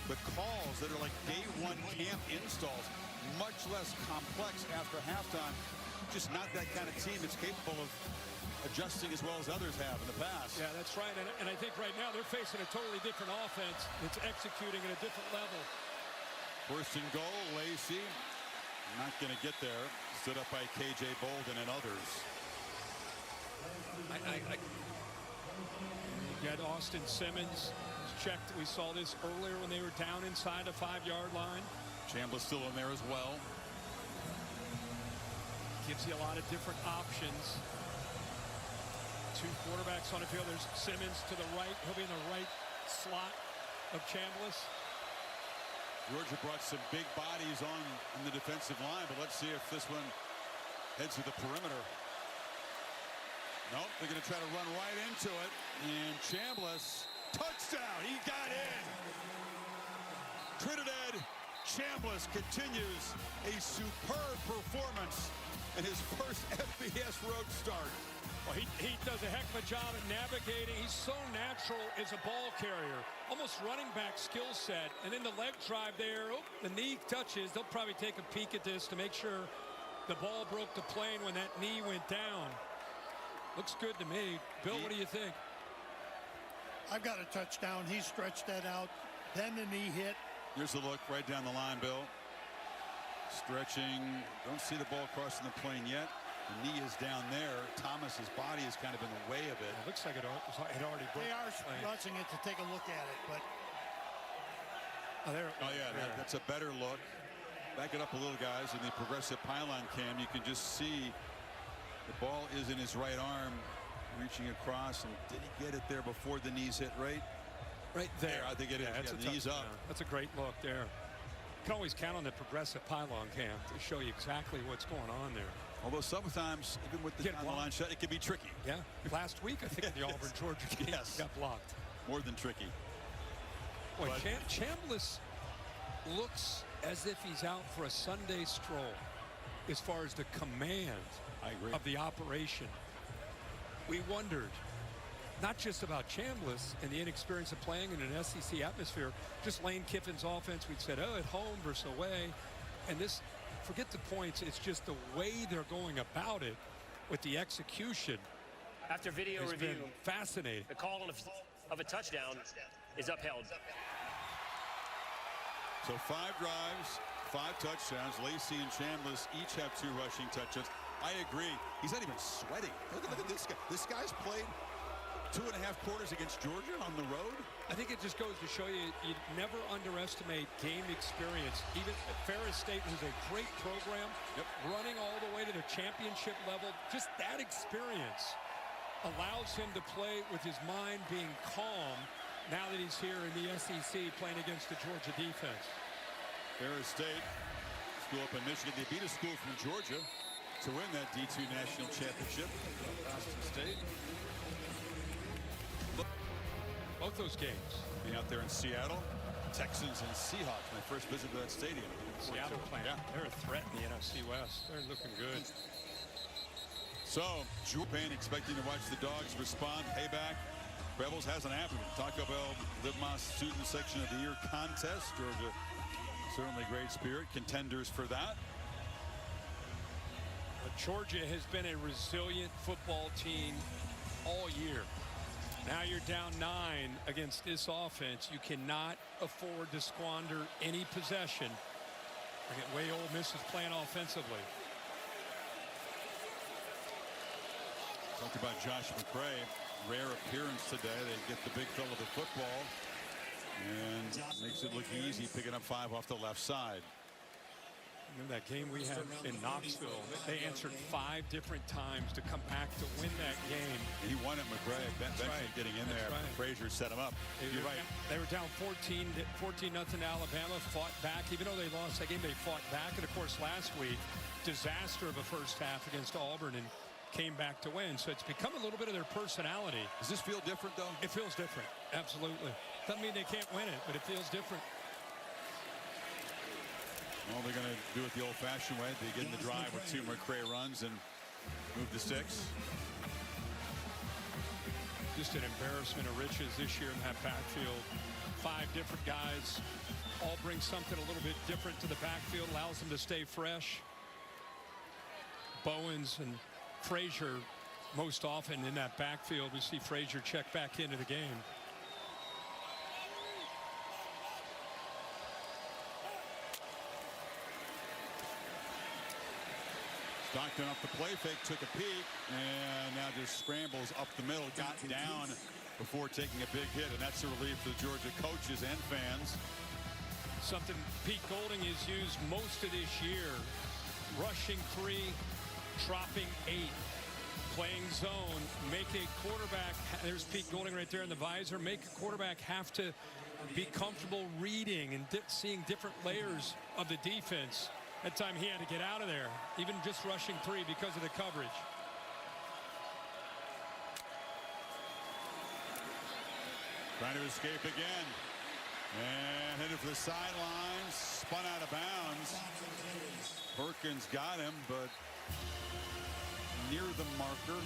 the calls that are like day one camp installs, much less complex after halftime. Just not that kind of team that's capable of adjusting as well as others have in the past. Yeah, that's right. And I think right now they're facing a totally different offense that's executing at a different level. First and goal, Lacey. Not going to get there. Stood up by K.J. Bolden and others. You got Austin Simmons checked. We saw this earlier when they were down inside the 5-yard line. Chambliss still in there as well. Gives you a lot of different options. Two quarterbacks on the field. There's Simmons to the right. He'll be in the right slot of Chambliss. Georgia brought some big bodies on in the defensive line, but let's see if this one heads to the perimeter. Nope, they're going to try to run right into it. And Chambliss, touchdown, he got in. Trinidad Chambliss continues a superb performance in his first FBS road start. Well, he does a heck of a job at navigating. He's so natural as a ball carrier. Almost running back skill set. And then the leg drive there. Oh, the knee touches. They'll probably take a peek at this to make sure the ball broke the plane when that knee went down. Looks good to me. Bill, what do you think? I've got a touchdown. He stretched that out. Then the knee hit. Here's the look right down the line, Bill. Stretching. Don't see the ball crossing the plane yet. The knee is down there. Thomas's body is kind of in the way of it. It looks like it already broke. They are rushing it to take a look at it, but. Oh, yeah, that's a better look. Back it up a little, guys. In the progressive pylon cam, you can just see the ball is in his right arm, reaching across. And did he get it there before the knees hit right? Right there. I think it is. That's the knees up. That's a great look there. You can always count on the progressive pylon cam to show you exactly what's going on there. Although sometimes, even with the on-the-line shot, it can be tricky. Yeah. Last week, I think in the Auburn-Georgia game, got blocked. More than tricky. Boy, Chambliss looks as if he's out for a Sunday stroll as far as the command of the operation. We wondered not just about Chambliss and the inexperience of playing in an SEC atmosphere, just Lane Kiffin's offense. We'd said, oh, at home versus away. And this, forget the points, it's just the way they're going about it with the execution. After video review, fascinating. The call of a touchdown is upheld. So 5 drives, 5 touchdowns. Lacey and Chambliss each have 2 rushing touchdowns. I agree. He's not even sweating. Look at this guy. This guy's played 2.5 quarters against Georgia on the road. I think it just goes to show you never underestimate game experience. Even at Ferris State, who's a great program, running all the way to the championship level, just that experience allows him to play with his mind being calm now that he's here in the SEC playing against the Georgia defense. Ferris State, school up in Michigan. They beat a school from Georgia to win that D2 national championship. Boston State. Both those games. Being out there in Seattle, Texans and Seahawks. My first visit to that stadium. Seattle playing. Yeah. They're a threat in the NFC West. They're looking good. So, Japan expecting to watch the Dogs respond. Payback. Rebels hasn't happened. Taco Bell Live Mas Student Section of the Year contest. Georgia, certainly great spirit. Contenders for that. But Georgia has been a resilient football team all year. Now you're down 9 against this offense. You cannot afford to squander any possession. Look at the way Ole Miss is playing offensively. Talked about Josh McCray. Rare appearance today. They get the big fella the football. And makes it look easy, picking up 5 off the left side. Remember that game we had in Knoxville? They answered 5 different times to come back to win that game. He won it, McCray. Eventually getting in there. Right. Frazier set him up. You're right. They were down 14-0 to Alabama, fought back. Even though they lost that game, they fought back. And, of course, last week, disaster of a first half against Auburn and came back to win. So it's become a little bit of their personality. Does this feel different, though? It feels different. Absolutely. Doesn't mean they can't win it, but it feels different. Well, they're going to do it the old-fashioned way. They get in the drive with 2 McCray runs and move the sticks. Just an embarrassment of riches this year in that backfield. 5 different guys all bring something a little bit different to the backfield, allows them to stay fresh. Bowens and Frazier most often in that backfield. We see Frazier check back into the game. Stockton off the play fake, took a peek, and now just scrambles up the middle, got down before taking a big hit, and that's a relief for the Georgia coaches and fans. Something Pete Golding has used most of this year. Rushing 3, dropping 8, playing zone, make a quarterback, there's Pete Golding right there in the visor, make a quarterback have to be comfortable reading and seeing different layers of the defense. That time he had to get out of there, even just rushing 3 because of the coverage. Trying to escape again. And headed for the sidelines, spun out of bounds. Perkins got him, but near the marker.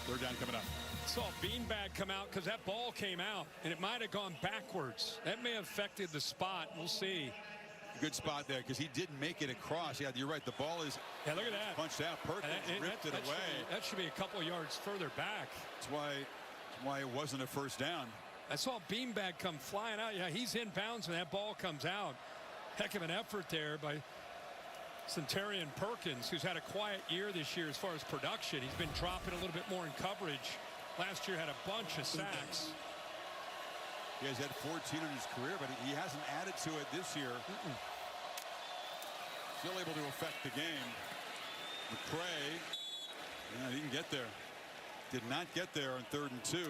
3rd down coming up. Saw Beanbag come out because that ball came out, and it might have gone backwards. That may have affected the spot. We'll see. Good spot there because he did make it across. Yeah, you're right. The ball is look at that. Punched out. Perkins ripped it away. That should be a couple yards further back. That's why it wasn't a first down. I saw Beanbag come flying out. Yeah, he's in bounds when that ball comes out. Heck of an effort there by Centurion Perkins, who's had a quiet year this year as far as production. He's been dropping a little bit more in coverage. Last year had a bunch of sacks. He has had 14 in his career, but he hasn't added to it this year. Still able to affect the game. McCray, didn't get there. Did not get there on 3rd and 2.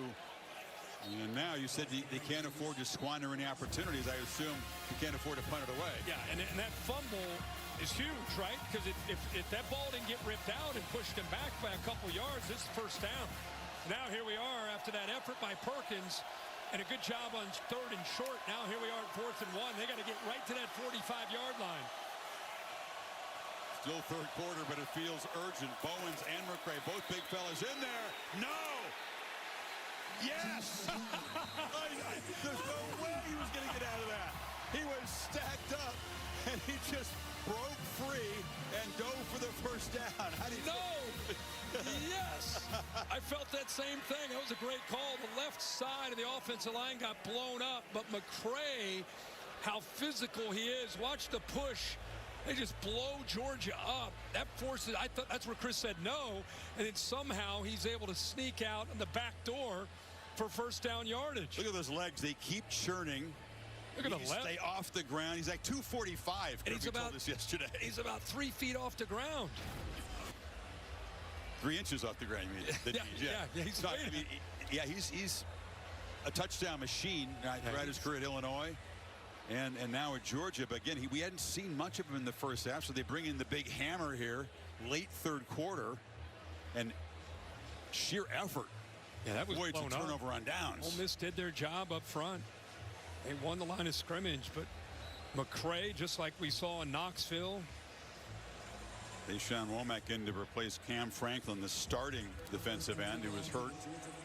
And now you said they can't afford to squander any opportunities. I assume you can't afford to punt it away. Yeah, and that fumble is huge, right? Because if that ball didn't get ripped out and pushed him back by a couple yards, this is first down. Now here we are after that effort by Perkins and a good job on 3rd and short. Now here we are at 4th and 1. They got to get right to that 45-yard line. Still 3rd quarter, but it feels urgent. Bowens and McCray, both big fellas in there. No! Yes! There's no way he was going to get out of that. He was stacked up, and he just broke free and dove for the first down. How do you Yes! I felt that same thing. That was a great call. The left side of the offensive line got blown up, but McCray, how physical he is. Watch the push. They just blow Georgia up. That forces, I thought that's where Chris said no, and then somehow he's able to sneak out in the back door for first down yardage. Look at those legs. They keep churning. Look at the left. Stay off the ground. He's like 245. And he told us yesterday. He's about 3 feet off the ground. 3 inches off the ground, you mean? He's a touchdown machine throughout his career at Illinois and now at Georgia. But again, we hadn't seen much of him in the first half, so they bring in the big hammer here, late 3rd quarter, and sheer effort. Yeah, that was blown up. Turnover on downs. Ole Miss did their job up front. They won the line of scrimmage, but McCray, just like we saw in Knoxville. Deshaun Womack in to replace Cam Franklin, the starting defensive end, who was hurt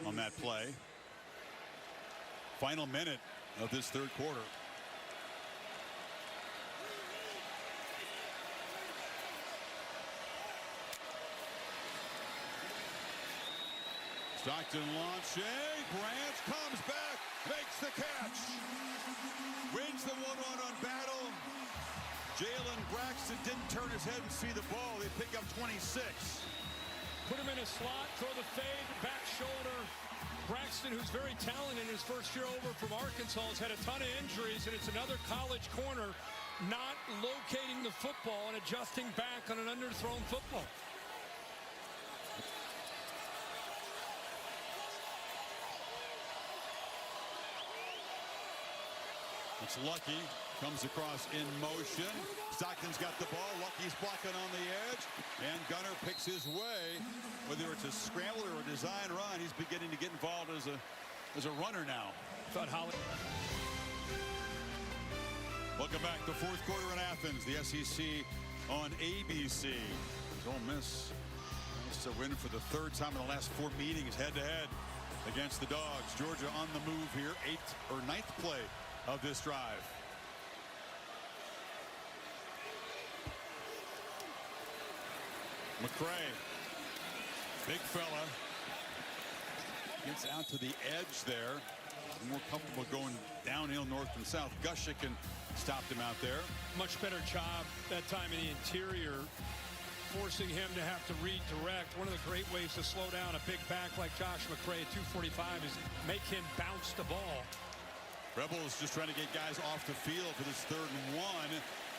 on that play. Final minute of this 3rd quarter. Stockton launching. Branch comes back, makes the catch. Wins the one-on battle. Jalen Braxton didn't turn his head and see the ball. They pick up 26. Put him in a slot, throw the fade, back shoulder. Braxton, who's very talented in his first year over from Arkansas, has had a ton of injuries, and it's another college corner not locating the football and adjusting back on an underthrown football. It's Lowkey, comes across in motion. Stockton's got the ball. Lucky's blocking on the edge, and Gunner picks his way. Whether it's a scramble or a design run, he's beginning to get involved as a runner now. Thought Holly. Welcome back. The fourth quarter in Athens. The SEC on ABC. Ole Miss wants to win for the third time in the last 4 meetings, head-to-head against the Dogs. Georgia on the move here, 8th or 9th play of this drive. McCray, big fella, gets out to the edge there. More comfortable going downhill north and south. Gushican stopped him out there. Much better job that time in the interior, forcing him to have to redirect. One of the great ways to slow down a big back like Josh McCray at 245 is make him bounce the ball. Rebels just trying to get guys off the field for this 3rd and 1,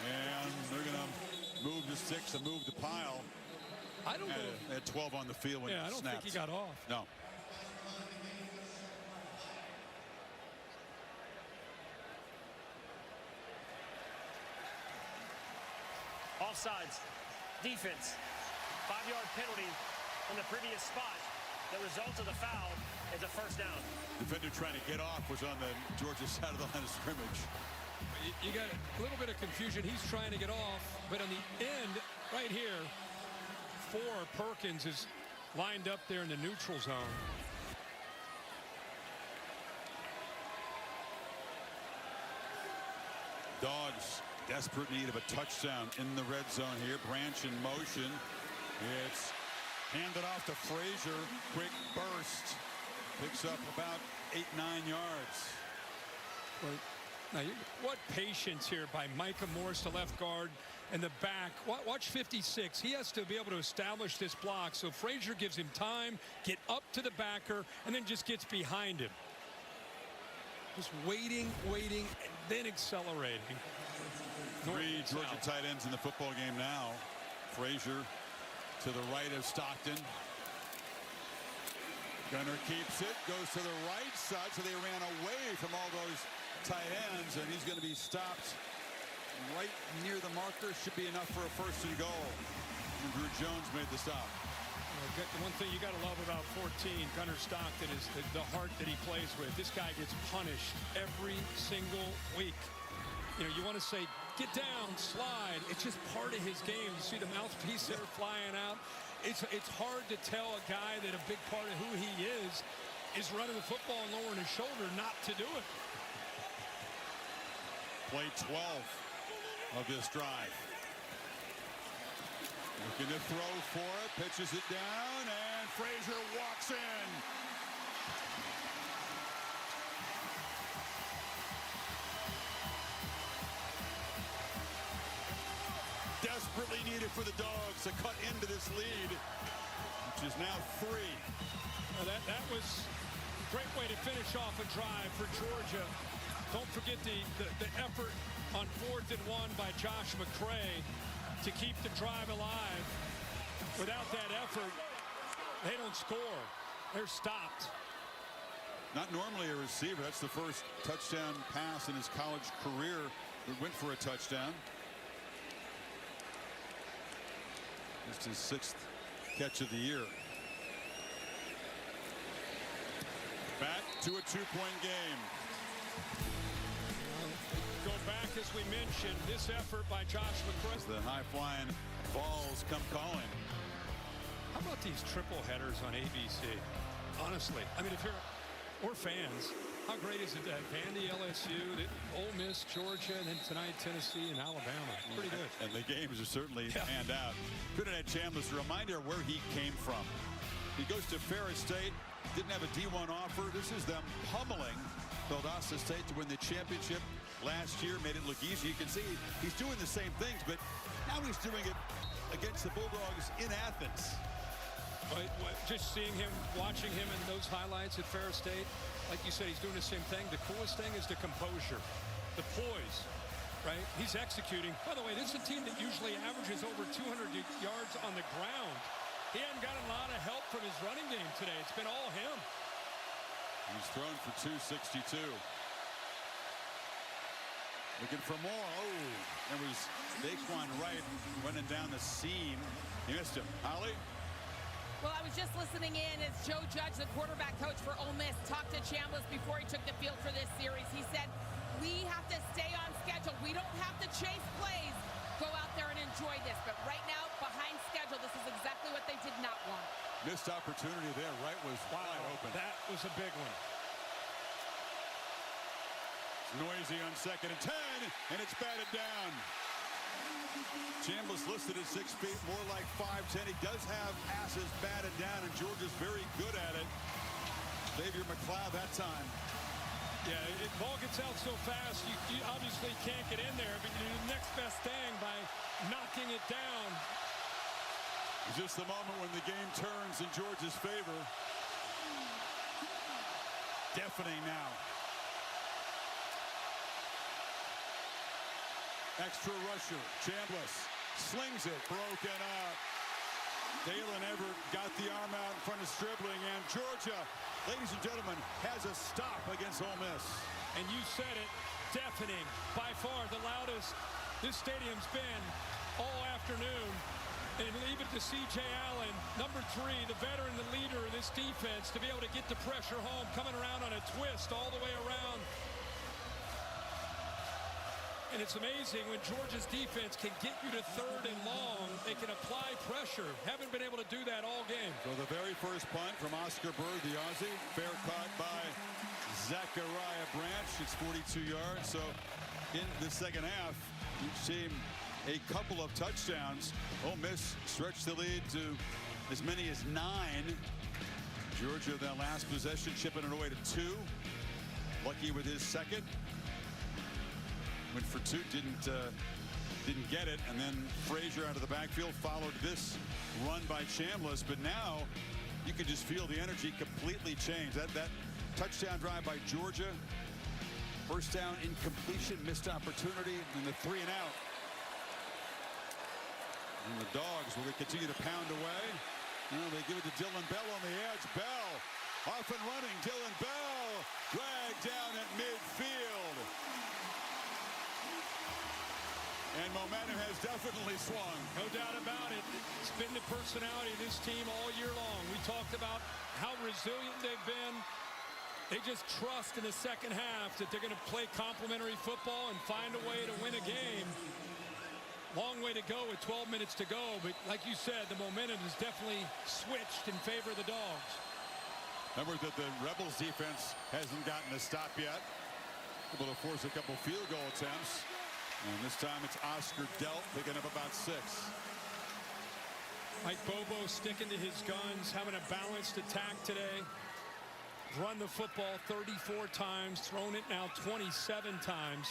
and they're going to move the sticks and move the pile. I don't know. At 12 on the field when I it don't snapped. think he got off. No. Offsides. Defense. 5-yard penalty from the previous spot. The result of the foul is a first down. Defender trying to get off was on the Georgia side of the line of scrimmage. You got a little bit of confusion. He's trying to get off, but on the end right here, Perkins is lined up there in the neutral zone. Dogs desperate need of a touchdown in the red zone here. Branch in motion. It's handed off to Frazier. Quick burst. Picks up about 8-9 yards. Now, what patience here by Micah Morris, the left guard, and the back. Watch 56. He has to be able to establish this block. So Frazier gives him time, get up to the backer, and then just gets behind him. Just waiting, and then accelerating. 3 Georgia tight ends in the football game now. Frazier to the right of Stockton. Gunner keeps it, goes to the right side, so they ran away from all those tight ends, and he's going to be stopped right near the marker. Should be enough for a first and goal. And Drew Jones made the stop. The one thing you got to love about 14, Gunner Stockton, is the heart that he plays with. This guy gets punished every single week. You know, you want to say, get down, slide. It's just part of his game. You see the mouthpiece there flying out. It's hard to tell a guy that a big part of who he is running the football and lowering his shoulder not to do it. Play 12 of this drive. Looking to throw for it, pitches it down, and Frazier walks in. Desperately needed for the Dogs to cut into this lead, which is now 3. That was a great way to finish off a drive for Georgia. Don't forget the effort on 4th and 1 by Josh McCray to keep the drive alive. Without that effort, they don't score. They're stopped. Not normally a receiver. That's the first touchdown pass in his college career that went for a touchdown. Just his 6th catch of the year. Back to a 2-point game. Go back, as we mentioned, this effort by Josh McCray. The high-flying balls come calling. How about these triple headers on ABC? Honestly, I mean, we're fans. How great is it that Vandy, LSU, Ole Miss, Georgia, and then tonight Tennessee and Alabama? Pretty good. And the games are certainly panned out. Trinidad Chambliss, a reminder of where he came from. He goes to Ferris State, didn't have a D1 offer. This is them pummeling Valdosta State to win the championship last year. Made it look easy. You can see he's doing the same things, but now he's doing it against the Bulldogs in Athens. Just seeing him, watching him in those highlights at Ferris State, like you said, he's doing the same thing. The coolest thing is the composure, the poise, right? He's executing. By the way, this is a team that usually averages over 200 yards on the ground. He hadn't gotten a lot of help from his running game today. It's been all him. He's thrown for 262. Looking for more. Oh, it was Daquan Wright running down the seam. He missed him. Holly? Well, I was just listening in as Joe Judge, the quarterback coach for Ole Miss, talked to Chambliss before he took the field for this series. He said, we have to stay on schedule. We don't have to chase plays. Go out there and enjoy this. But right now, behind schedule, this is exactly what they did not want. Missed opportunity there. Wright was wide open. That was a big one. Noisy on 2nd and 10, and it's batted down. Chambliss listed at 6 feet, more like 5'10". He does have passes batted down, and Georgia's very good at it. Xavier McLeod that time. Yeah, the ball gets out so fast, you obviously can't get in there, but you do the next best thing by knocking it down. It's just the moment when the game turns in Georgia's favor. Deafening now. Extra rusher, Chambliss slings it, broken up. Dalen Everett got the arm out in front of Stribling, and Georgia, ladies and gentlemen, has a stop against Ole Miss. And you said it, deafening, by far the loudest this stadium's been all afternoon. And leave it to C.J. Allen, number 3, the veteran, the leader of this defense, to be able to get the pressure home, coming around on a twist all the way around. And it's amazing when Georgia's defense can get you to 3rd and long. They can apply pressure. Haven't been able to do that all game. So the very first punt from Oscar Bird, the Aussie. Fair caught by Zachariah Branch. It's 42 yards. So in the second half, each team a couple of touchdowns. Ole Miss stretched the lead to as many as 9. Georgia, that last possession, chipping it away to 2. Lowkey with his second. Went for 2, didn't get it, and then Frazier out of the backfield followed this run by Chambliss. But now you can just feel the energy completely change. That touchdown drive by Georgia, first down incompletion, missed opportunity, and the 3 and out. And the Dogs will continue to pound away. They give it to Dylan Bell on the edge. Bell off and running. Dylan Bell dragged down at midfield. And momentum has definitely swung. No doubt about it. It's been the personality of this team all year long. We talked about how resilient they've been. They just trust in the second half that they're going to play complementary football and find a way to win a game. Long way to go with 12 minutes to go, but like you said, the momentum has definitely switched in favor of the Dogs. Remember that the Rebels defense hasn't gotten a stop yet. Able to force a couple field goal attempts. And this time it's Oscar Delp picking up about 6. Mike Bobo sticking to his guns, having a balanced attack today. Run the football 34 times, thrown it now 27 times.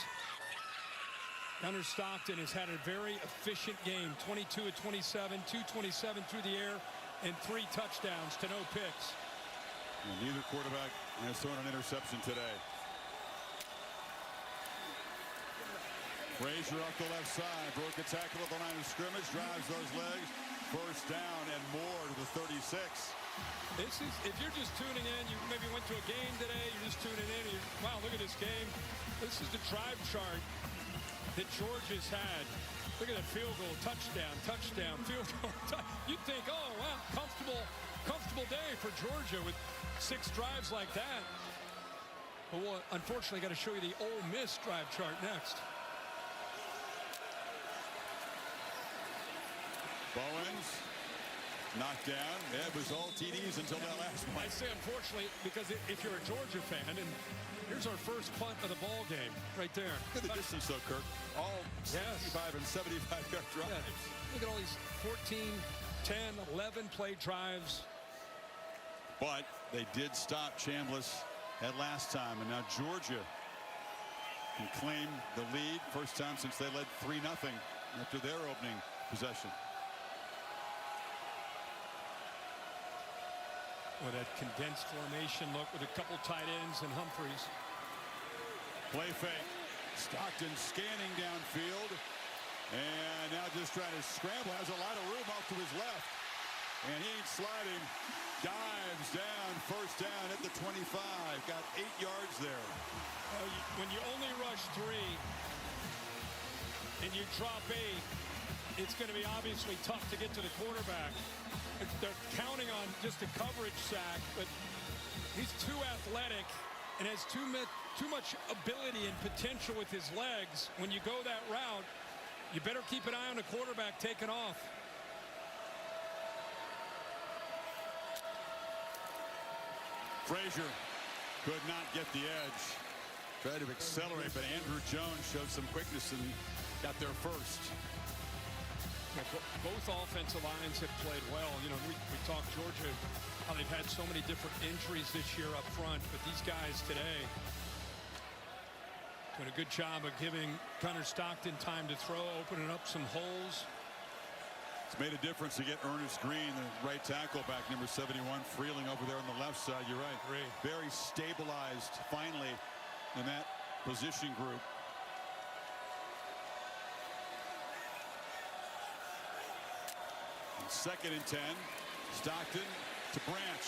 Gunnar Stockton has had a very efficient game. 22 of 27, 227 through the air, and 3 touchdowns to no picks. And neither quarterback has thrown an interception today. Frazier off the left side, broke a tackle at the line of scrimmage, drives those legs, first down and more to the 36. This is, if you're just tuning in, you maybe went to a game today, you're just tuning in, wow, look at this game. This is the drive chart that Georgia's had. Look at that field goal, touchdown, field goal. You'd think, oh, wow, comfortable day for Georgia with 6 drives like that. But we'll unfortunately got to show you the Ole Miss drive chart next. Bowens knocked down. It was all TDs until that last one. I say unfortunately because if you're a Georgia fan, and here's our first punt of the ball game right there. Look at the distance though, Kirk. All 65 and 75-yard drives. Yeah. Look at all these 14, 10, 11 play drives. But they did stop Chambliss at last time, and now Georgia can claim the lead. First time since they led 3-0 after their opening possession. with that condensed formation look with a couple tight ends and Humphreys. Play fake. Stockton scanning downfield. And now just trying to scramble. Has a lot of room off to his left. And he ain't sliding. Dives down. First down at the 25. Got 8 yards there. When you only rush 3 and you drop 8, it's going to be obviously tough to get to the quarterback. They're counting on just a coverage sack, but he's too athletic and has too much ability and potential with his legs. When you go that route, you better keep an eye on the quarterback taking off. Frazier could not get the edge. Tried to accelerate, but Andrew Jones showed some quickness and got there first. Both offensive lines have played well. You know, we talked Georgia, how they've had so many different injuries this year up front, but these guys today doing a good job of giving Gunnar Stockton time to throw, opening up some holes. It's made a difference to get Ernest Green, the right tackle, back, number 71, Freeling over there on the left side. You're right. Great. Very stabilized, finally, in that position group. Second and 10. Stockton to Branch.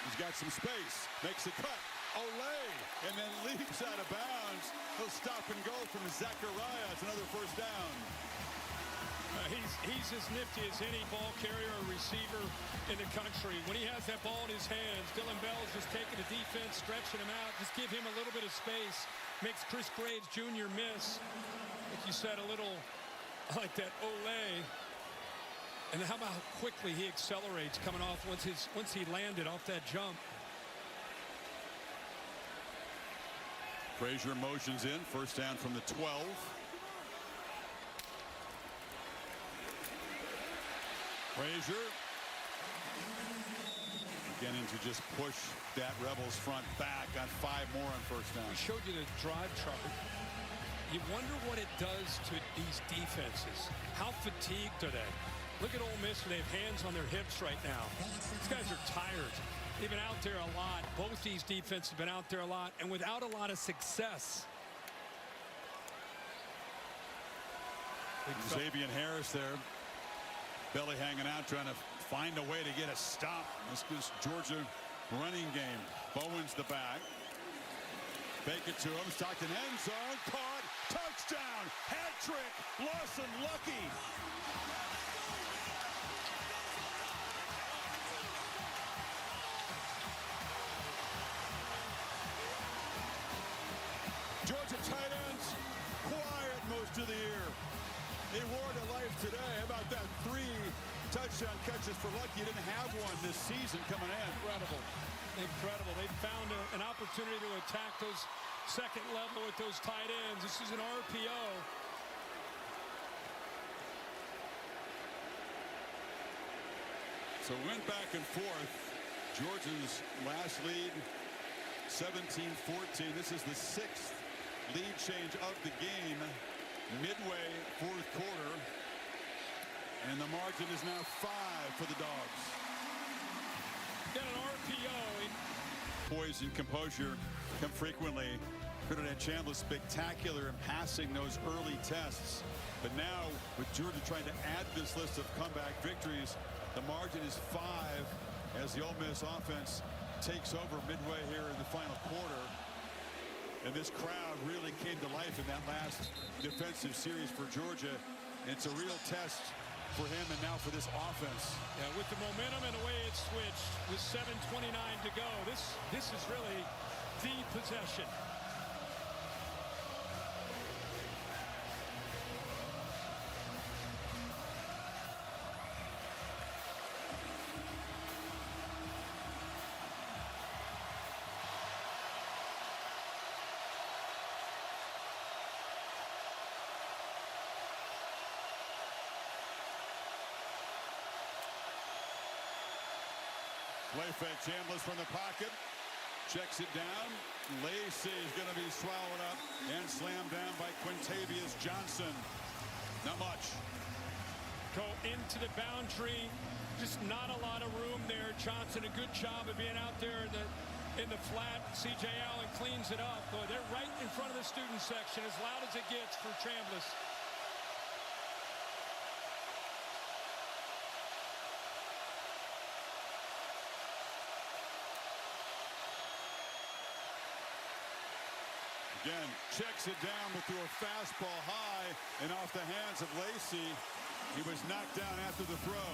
He's got some space. Makes a cut. Olay. And then leaps out of bounds. He'll stop and go from Zachariah. It's another first down. He's as nifty as any ball carrier or receiver in the country. When he has that ball in his hands, Dylan Bell's just taking the defense, stretching him out. Just give him a little bit of space. Makes Chris Graves Jr. miss. Like you said, a little like that Olay. And how about how quickly he accelerates coming off once he landed off that jump. Frazier motions in. First down from the 12. Frazier beginning to just push that Rebels front back. Got 5 more on first down. We showed you the drive chart. You wonder what it does to these defenses. How fatigued are they? Look at Ole Miss. They have hands on their hips right now. These guys are tired. They've been out there a lot. Both these defenses have been out there a lot and without a lot of success. Xavier Harris there. Belly hanging out, trying to find a way to get a stop. This is Georgia running game. Bowen's the back. Fake it to him. Stockton end zone. Caught. Touchdown. Hat trick. Lawson Lowkey. Georgia tight ends, quiet most of the year. They wore to life today. How about that? 3 touchdown catches for Lowkey. He didn't have one this season coming in. Incredible. Incredible. They found an opportunity to attack those second level with those tight ends. This is an RPO. So went back and forth. Georgia's last lead, 17-14. This is the 6th lead change of the game. Midway, 4th quarter. And the margin is now 5 for the Dogs. Got an RPO. Poise and composure come frequently. Trinidad Chandler spectacular in passing those early tests. But now, with Georgia trying to add this list of comeback victories, the margin is 5 as the Ole Miss offense takes over midway here in the final quarter. And this crowd really came to life in that last defensive series for Georgia. It's a real test for him and now for this offense. Yeah, with the momentum and the way it switched with 7:29 to go, this is really the possession. Play fake. Chambliss from the pocket. Checks it down. Lacey is going to be swallowed up and slammed down by Quintavious Johnson. Not much. Go into the boundary. Just not a lot of room there. Johnson, a good job of being out there in the flat. C.J. Allen cleans it up. Boy, they're right in front of the student section, as loud as it gets for Chambliss. Again, checks it down, but threw a fastball high and off the hands of Lacey. He was knocked down after the throw.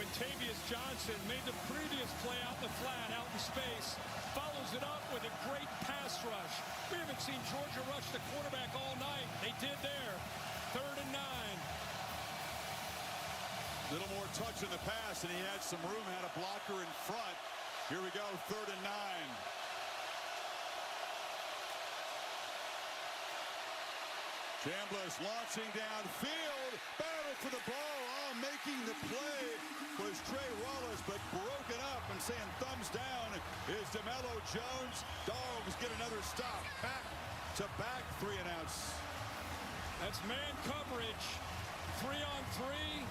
Quintavious Johnson made the previous play out in the flat, out in space, follows it up with a great pass rush. We haven't seen Georgia rush the quarterback all night. They did there. 3rd and 9. Little more touch in the pass, and he had some room, had a blocker in front. Here we go, 3rd and 9. Chambliss launching downfield, battle for the ball. Oh, making the play was Trey Wallace, but broken up and saying thumbs down is DeMello Jones. Dogs get another stop. Back to back 3 and outs. That's man coverage. 3 on 3.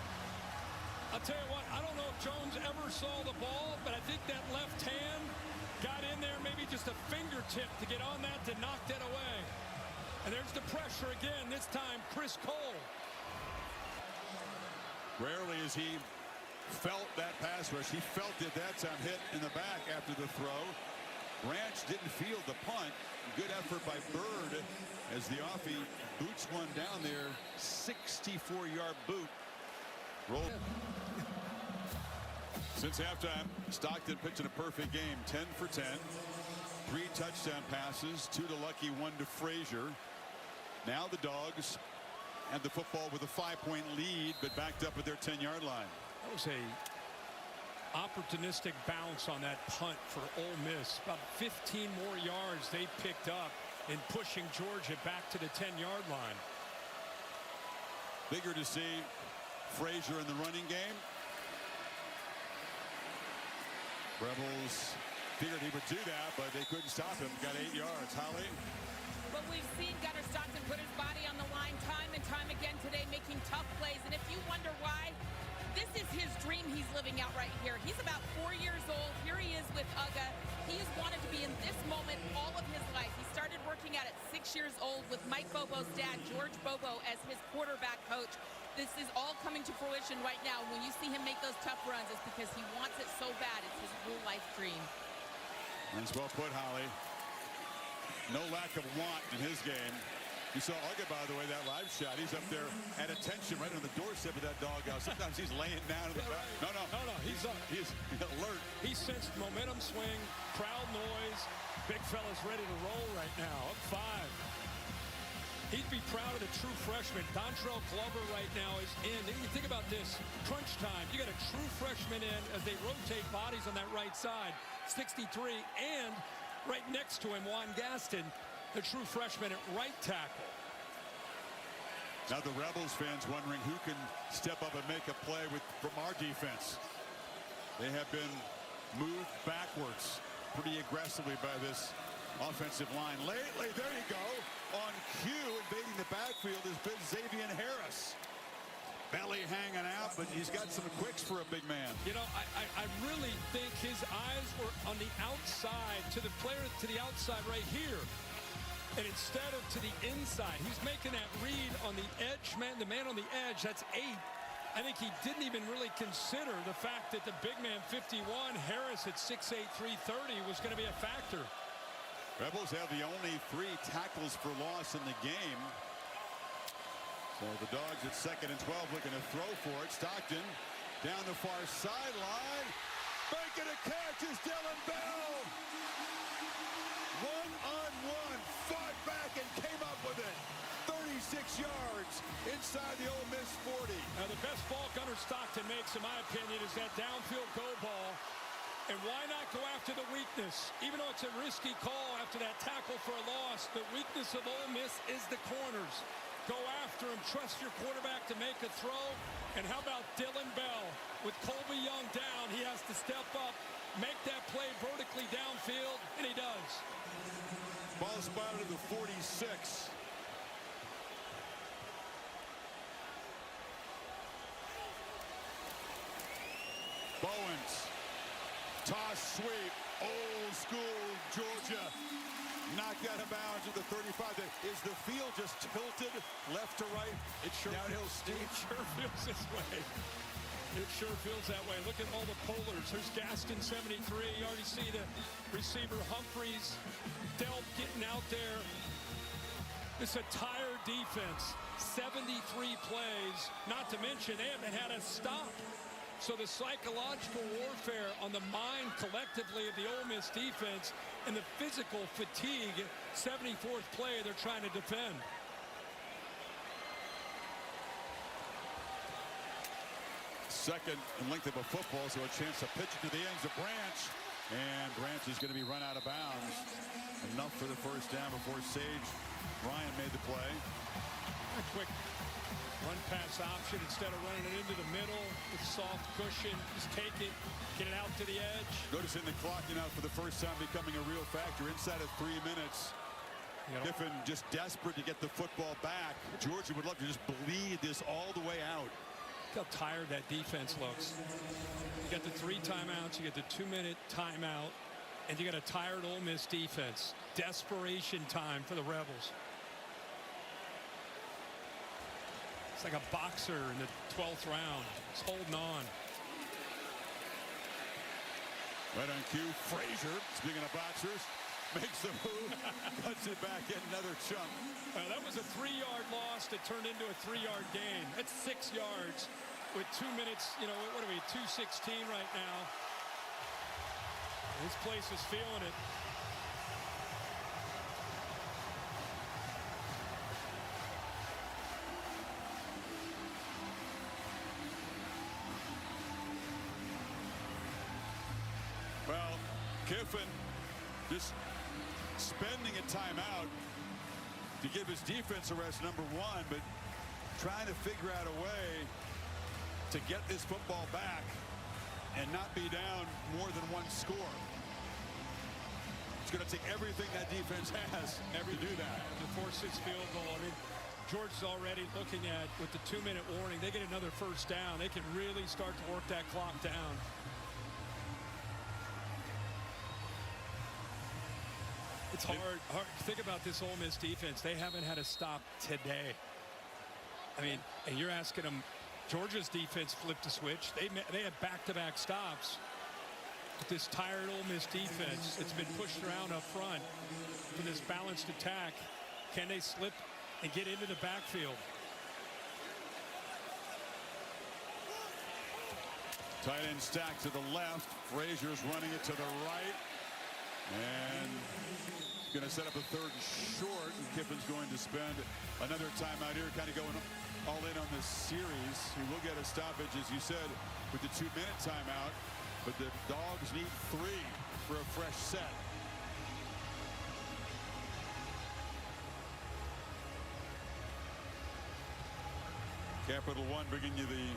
I'll tell you what, I don't know if Jones ever saw the ball, but I think that left hand got in there, maybe just a fingertip to get on that to knock that away. And there's the pressure again, this time Chris Cole. Rarely has he felt that pass rush. He felt it that time, hit in the back after the throw. Branch didn't field the punt. Good effort by Bird as the offie boots one down there. 64-yard boot. Rolled. Since halftime, Stockton pitching a perfect game. 10 for 10. 3 touchdown passes, 2 to Lowkey, 1 to Frazier. Now the Dogs and the football with a 5-point lead, but backed up at their 10-yard line. That was a opportunistic bounce on that punt for Ole Miss. About 15 more yards they picked up in pushing Georgia back to the 10-yard line. Bigger to see Frazier in the running game. Rebels figured he would do that, but they couldn't stop him. Got 8 yards. Holly? Well, we've seen Gunnar Stockton put his body on the line time and time again today, making tough plays. And if you wonder why, this is his dream he's living out right here. He's about 4 years old. Here he is with UGA. He has wanted to be in this moment all of his life. He started working at 6 years old with Mike Bobo's dad, George Bobo, as his quarterback coach. This is all coming to fruition right now. When you see him make those tough runs, it's because he wants it so bad. It's his whole life dream. That's well put, Holly. No lack of want in his game. You saw Uga, by the way, that live shot. He's up there at attention right on the doorstep of that doghouse. Sometimes he's laying down in the back. No, he's up. He's alert. He sensed momentum swing, crowd noise. Big fella's ready to roll right now. Up 5. He'd be proud of the true freshman. Dontrell Glover right now is in. You think about this. Crunch time. You got a true freshman in as they rotate bodies on that right side. 63. And right next to him, Juan Gaston, the true freshman at right tackle. Now the Rebels fans wondering who can step up and make a play from our defense. They have been moved backwards pretty aggressively by this offensive line. Lately, there you go. On cue, invading the backfield has been Xavier Harris. Belly hanging out, but he's got some quicks for a big man. You know, I really think his eyes were on the outside, to the player to the outside right here. And instead of to the inside, he's making that read on the edge, man, the man on the edge, that's 8. I think he didn't even really consider the fact that the big man, 51, Harris at 6'8", 330, was going to be a factor. Rebels have the only 3 tackles for loss in the game. So the Dogs at 2nd and 12 looking to throw for it. Stockton down the far sideline. Making a catch is Dylan Bell. 1-on-1. Fought back and came up with it. 36 yards inside the Ole Miss 40. Now the best ball Gunnar Stockton makes, in my opinion, is that downfield go ball. And why not go after the weakness? Even though it's a risky call after that tackle for a loss, the weakness of Ole Miss is the corners. Go after him. Trust your quarterback to make a throw. And how about Dylan Bell? With Colby Young down, he has to step up, make that play vertically downfield, and he does. Ball spotted at the 46. Toss sweep. Old school Georgia. Knocked out of bounds at the 35. Is the field just tilted left to right? It sure Downhill steep. It sure feels this way. It sure feels that way. Look at all the polars. There's Gaston, 73. You already see the receiver Humphreys. Delp getting out there. It's a tired defense. 73 plays. Not to mention they haven't had a stop. So the psychological warfare on the mind collectively of the Ole Miss defense and the physical fatigue, 74th play they're trying to defend. Second in length of a football, so a chance to pitch it to the ends of Branch. And Branch is going to be run out of bounds. Enough for the first down before Sage Ryan made the play. A quick run pass option instead of running it into the middle with soft cushion. Just take it, get it out to the edge. Noticing the clock now for the first time becoming a real factor inside of 3 minutes. Kiffin just desperate to get the football back. Georgia would love to just bleed this all the way out. Look how tired that defense looks. You got the 3 timeouts, you got the 2-minute timeout, and you got a tired Ole Miss defense. Desperation time for the Rebels. It's like a boxer in the 12th round. He's holding on. Right on cue, Frazier, speaking of boxers, makes the move, cuts it back in another chunk. That was a 3-yard loss that turned into a 3-yard gain. That's 6 yards with 2 minutes, what are we, 2:16 right now. This place is feeling it. Well, Kiffin just spending a timeout to give his defense a rest, number one, but trying to figure out a way to get this football back and not be down more than 1 score. It's going to take everything that defense has to do that. To force this field goal. I mean, Georgia's already looking at, with the 2-minute warning, they get another first down. They can really start to work that clock down. It's hard. Think about this Ole Miss defense. They haven't had a stop today. I mean, and you're asking them, Georgia's defense flipped a switch. They had back-to-back stops. But this tired Ole Miss defense, it's been pushed around up front for this balanced attack. Can they slip and get into the backfield? Tight end stack to the left. Frazier's running it to the right. And going to set up a 3rd and short. And Kiffin's going to spend another timeout here, kind of going all in on this series. He will get a stoppage, as you said, with the 2-minute timeout. But the Dogs need 3 for a fresh set. Capital One bringing you the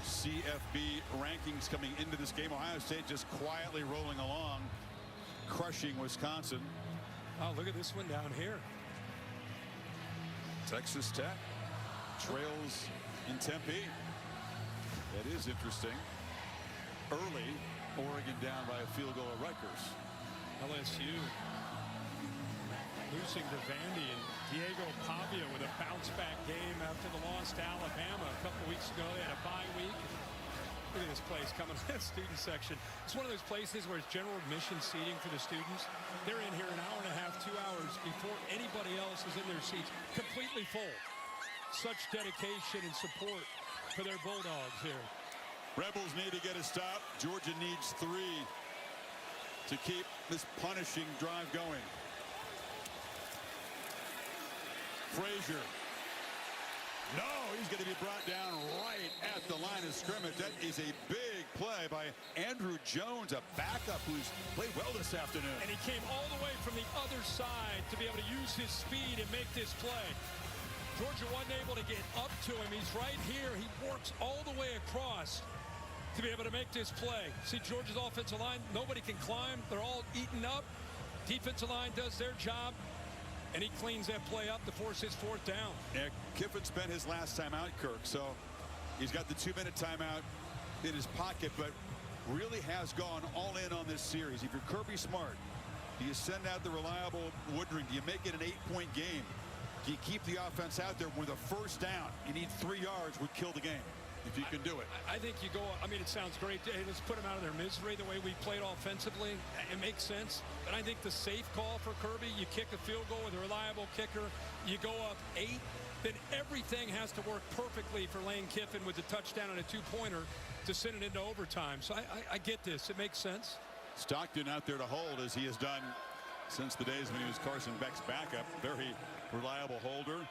CFB rankings coming into this game. Ohio State just quietly rolling along, crushing Wisconsin. Oh, look at this one down here. Texas Tech trails in Tempe. That is interesting. Early, Oregon down by a field goal at Rutgers. LSU losing to Vandy, and Diego Pavia with a bounce-back game after the loss to Alabama a couple weeks ago. They had a bye week. Look at this place coming to the student section. It's one of those places where it's general admission seating for the students. They're in here an hour and a half, 2 hours before anybody else is in their seats. Completely full. Such dedication and support for their Bulldogs here. Rebels need to get a stop. Georgia needs 3 to keep this punishing drive going. Frazier. No, he's going to be brought down right at the line of scrimmage. That is a big play by Andrew Jones, a backup who's played well this afternoon. And he came all the way from the other side to be able to use his speed and make this play. Georgia wasn't able to get up to him. He's right here. He works all the way across to be able to make this play. See, Georgia's offensive line, nobody can climb. They're all eaten up. Defensive line does their job. And he cleans that play up to force his 4th down. Yeah, Kiffin spent his last time out, Kirk, so he's got the 2-minute timeout in his pocket, but really has gone all in on this series. If you're Kirby Smart, do you send out the reliable Woodring? Do you make it an 8-point game? Do you keep the offense out there with a first down? You need 3 yards would kill the game if you can do it. I think you go, I mean, it sounds great. Hey, let's put them out of their misery the way we played offensively. It makes sense. But I think the safe call for Kirby, you kick a field goal with a reliable kicker, you go up 8, then everything has to work perfectly for Lane Kiffin with the touchdown and a 2-pointer to send it into overtime. So I get this. It makes sense. Stockton out there to hold, as he has done since the days when he was Carson Beck's backup. Very reliable holder.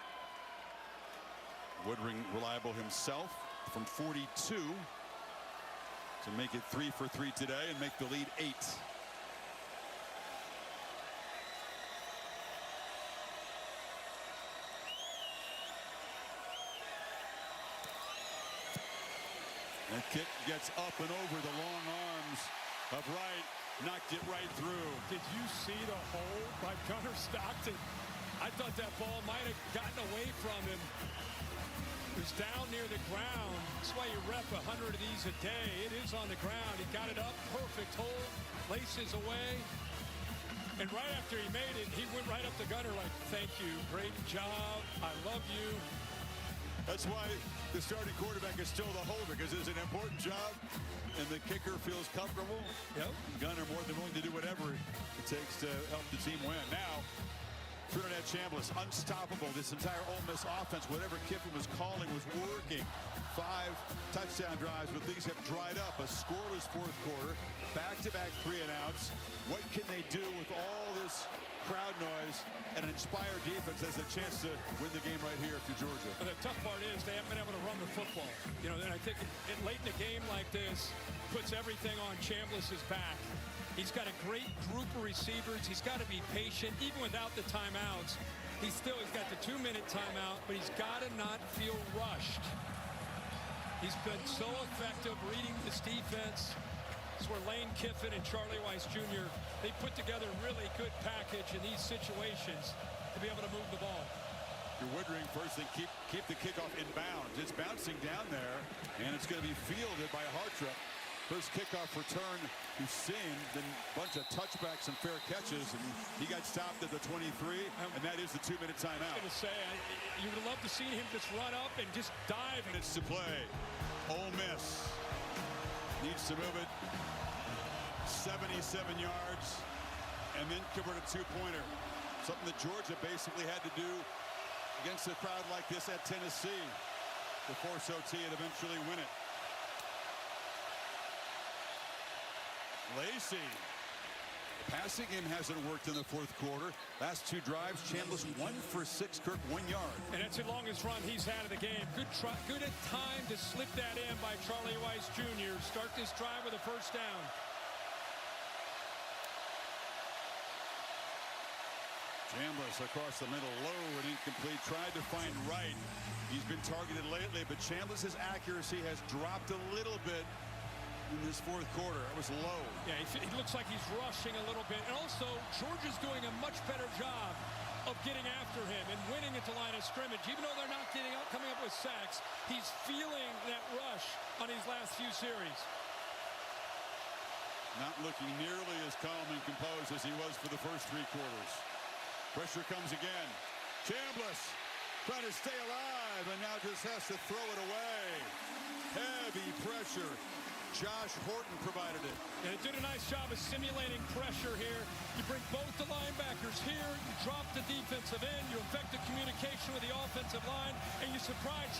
Woodring reliable himself from 42 to make it 3 for 3 today and make the lead 8. That kick gets up and over the long arms of Wright. Knocked it right through. Did you see the hold by Gunnar Stockton? I thought that ball might have gotten away from him. It was down near the ground. That's why you rep 100 of these a day. It is on the ground. He got it up. Perfect hold. Laces away. And right after he made it, he went right up to Gunnar like, thank you. Great job. I love you. That's why the starting quarterback is still the holder, because it's an important job, and the kicker feels comfortable. Yep. Gunnar more than willing to do whatever it takes to help the team win. Now, Trinidad Chambliss, unstoppable. This entire Ole Miss offense, whatever Kiffin was calling, was working. 5 touchdown drives, but things have dried up. A scoreless fourth quarter, back-to-back 3-and-outs. What can they do with all this crowd noise and an inspired defense has a chance to win the game right here if you're Georgia? But the tough part is they haven't been able to run the football. You know, and I think late in a game like this puts everything on Chambliss's back. He's got a great group of receivers. He's got to be patient, even without the timeouts. He's got the 2-minute timeout, but he's got to not feel rushed. He's been so effective reading this defense. It's where Lane Kiffin and Charlie Weiss Jr., they put together a really good package in these situations to be able to move the ball. You're Woodring first thing, keep the kickoff in bounds. It's bouncing down there, and it's going to be fielded by Hartrup. First kickoff return we've seen, then a bunch of touchbacks and fair catches, and he got stopped at the 23, and that is the 2-minute timeout. I was going to say, you would love to see him just run up and just dive. Minutes to play. Ole Miss needs to move it 77 yards and then convert a 2-pointer. Something that Georgia basically had to do against a crowd like this at Tennessee to force OT and eventually win it. Lacey. The passing game hasn't worked in the fourth quarter. Last 2 drives, Chambliss 1 for 6, Kirk 1 yard. And that's the longest run he's had of the game. Good time to slip that in by Charlie Weiss Jr. Start this drive with a first down. Chambliss across the middle, low and incomplete. Tried to find Wright. He's been targeted lately, but Chambliss's accuracy has dropped a little bit in this fourth quarter. It was low. Yeah, he looks like he's rushing a little bit. And also, Georgia's doing a much better job of getting after him and winning at the line of scrimmage. Even though they're not coming up with sacks, he's feeling that rush on these last few series. Not looking nearly as calm and composed as he was for the first 3 quarters. Pressure comes again. Chambliss trying to stay alive and now just has to throw it away. Heavy pressure. Josh Horton provided it. And it did a nice job of simulating pressure here. You bring both the linebackers here, you drop the defensive end, you affect the communication with the offensive line, and you surprise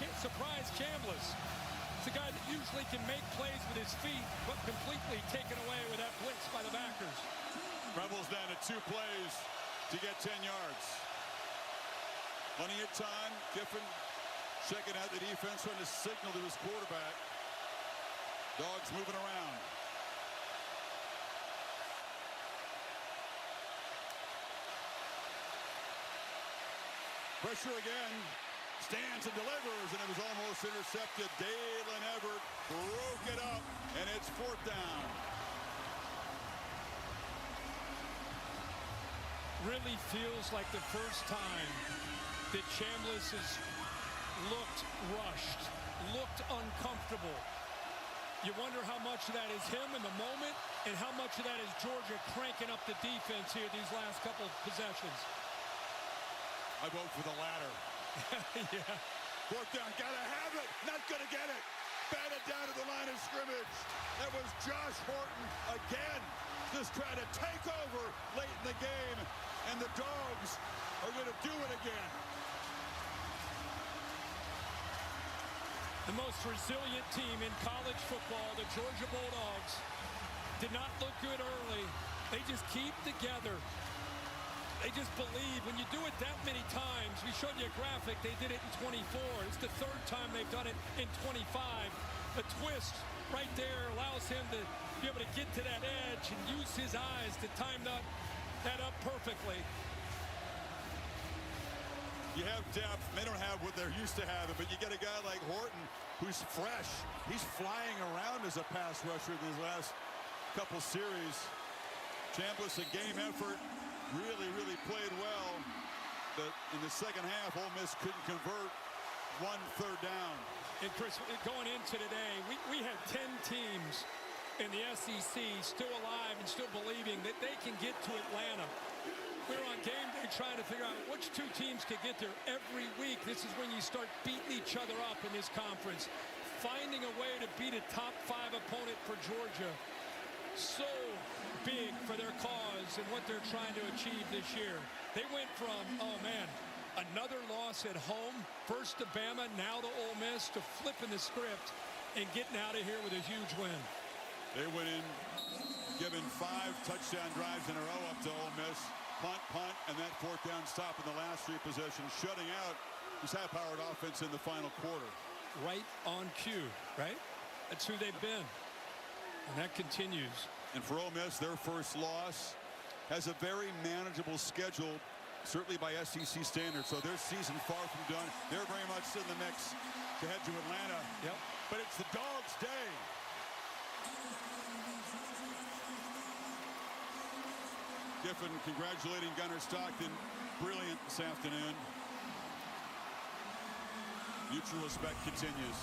Chambliss. It's a guy that usually can make plays with his feet, but completely taken away with that blitz by the backers. Rebels down to 2 plays to get 10 yards. Plenty of time. Kiffin checking out the defense, trying to signal to his quarterback. Dogs moving around. Pressure again. Stands and delivers, and it was almost intercepted. Dalen Everett broke it up, and it's 4th down. Really feels like the first time that Chambliss has looked rushed, looked uncomfortable. You wonder how much of that is him in the moment and how much of that is Georgia cranking up the defense here these last couple of possessions. I vote for the latter. Yeah. Fourth down, gotta have it. Not gonna get it. Batted down to the line of scrimmage. That was Josh Horton again. Just trying to take over late in the game. And the Dogs are gonna do it again. The most resilient team in college football, the Georgia Bulldogs, did not look good early. They just keep together. They just believe. When you do it that many times, we showed you a graphic, they did it in 24. It's the third time they've done it in 25. The twist right there allows him to be able to get to that edge and use his eyes to time that up perfectly. You have depth. They don't have what they're used to having, but you get a guy like Horton who's fresh. He's flying around as a pass rusher these last couple series. Chambliss, a game effort, really played well. But in the second half, Ole Miss couldn't convert. 1 third down. And Chris, going into today, we had 10 teams in the SEC still alive and still believing that they can get to Atlanta. We were on game day trying to figure out which two teams could get there every week. This is when you start beating each other up in this conference. Finding a way to beat a top 5 opponent for Georgia. So big for their cause and what they're trying to achieve this year. They went from, oh man, another loss at home, first to Bama, now to Ole Miss, to flipping the script and getting out of here with a huge win. They went in, given 5 touchdown drives in a row up to Ole Miss. Punt, and that fourth down stop in the last 3 possessions, shutting out this high-powered offense in the final quarter. Right on cue, right? That's who they've been. And that continues. And for Ole Miss, their first loss has a very manageable schedule, certainly by SEC standards. So their season far from done. They're very much in the mix to head to Atlanta. Yep. But it's the Dogs' day. Giffen congratulating Gunnar Stockton. Brilliant this afternoon. Mutual respect continues.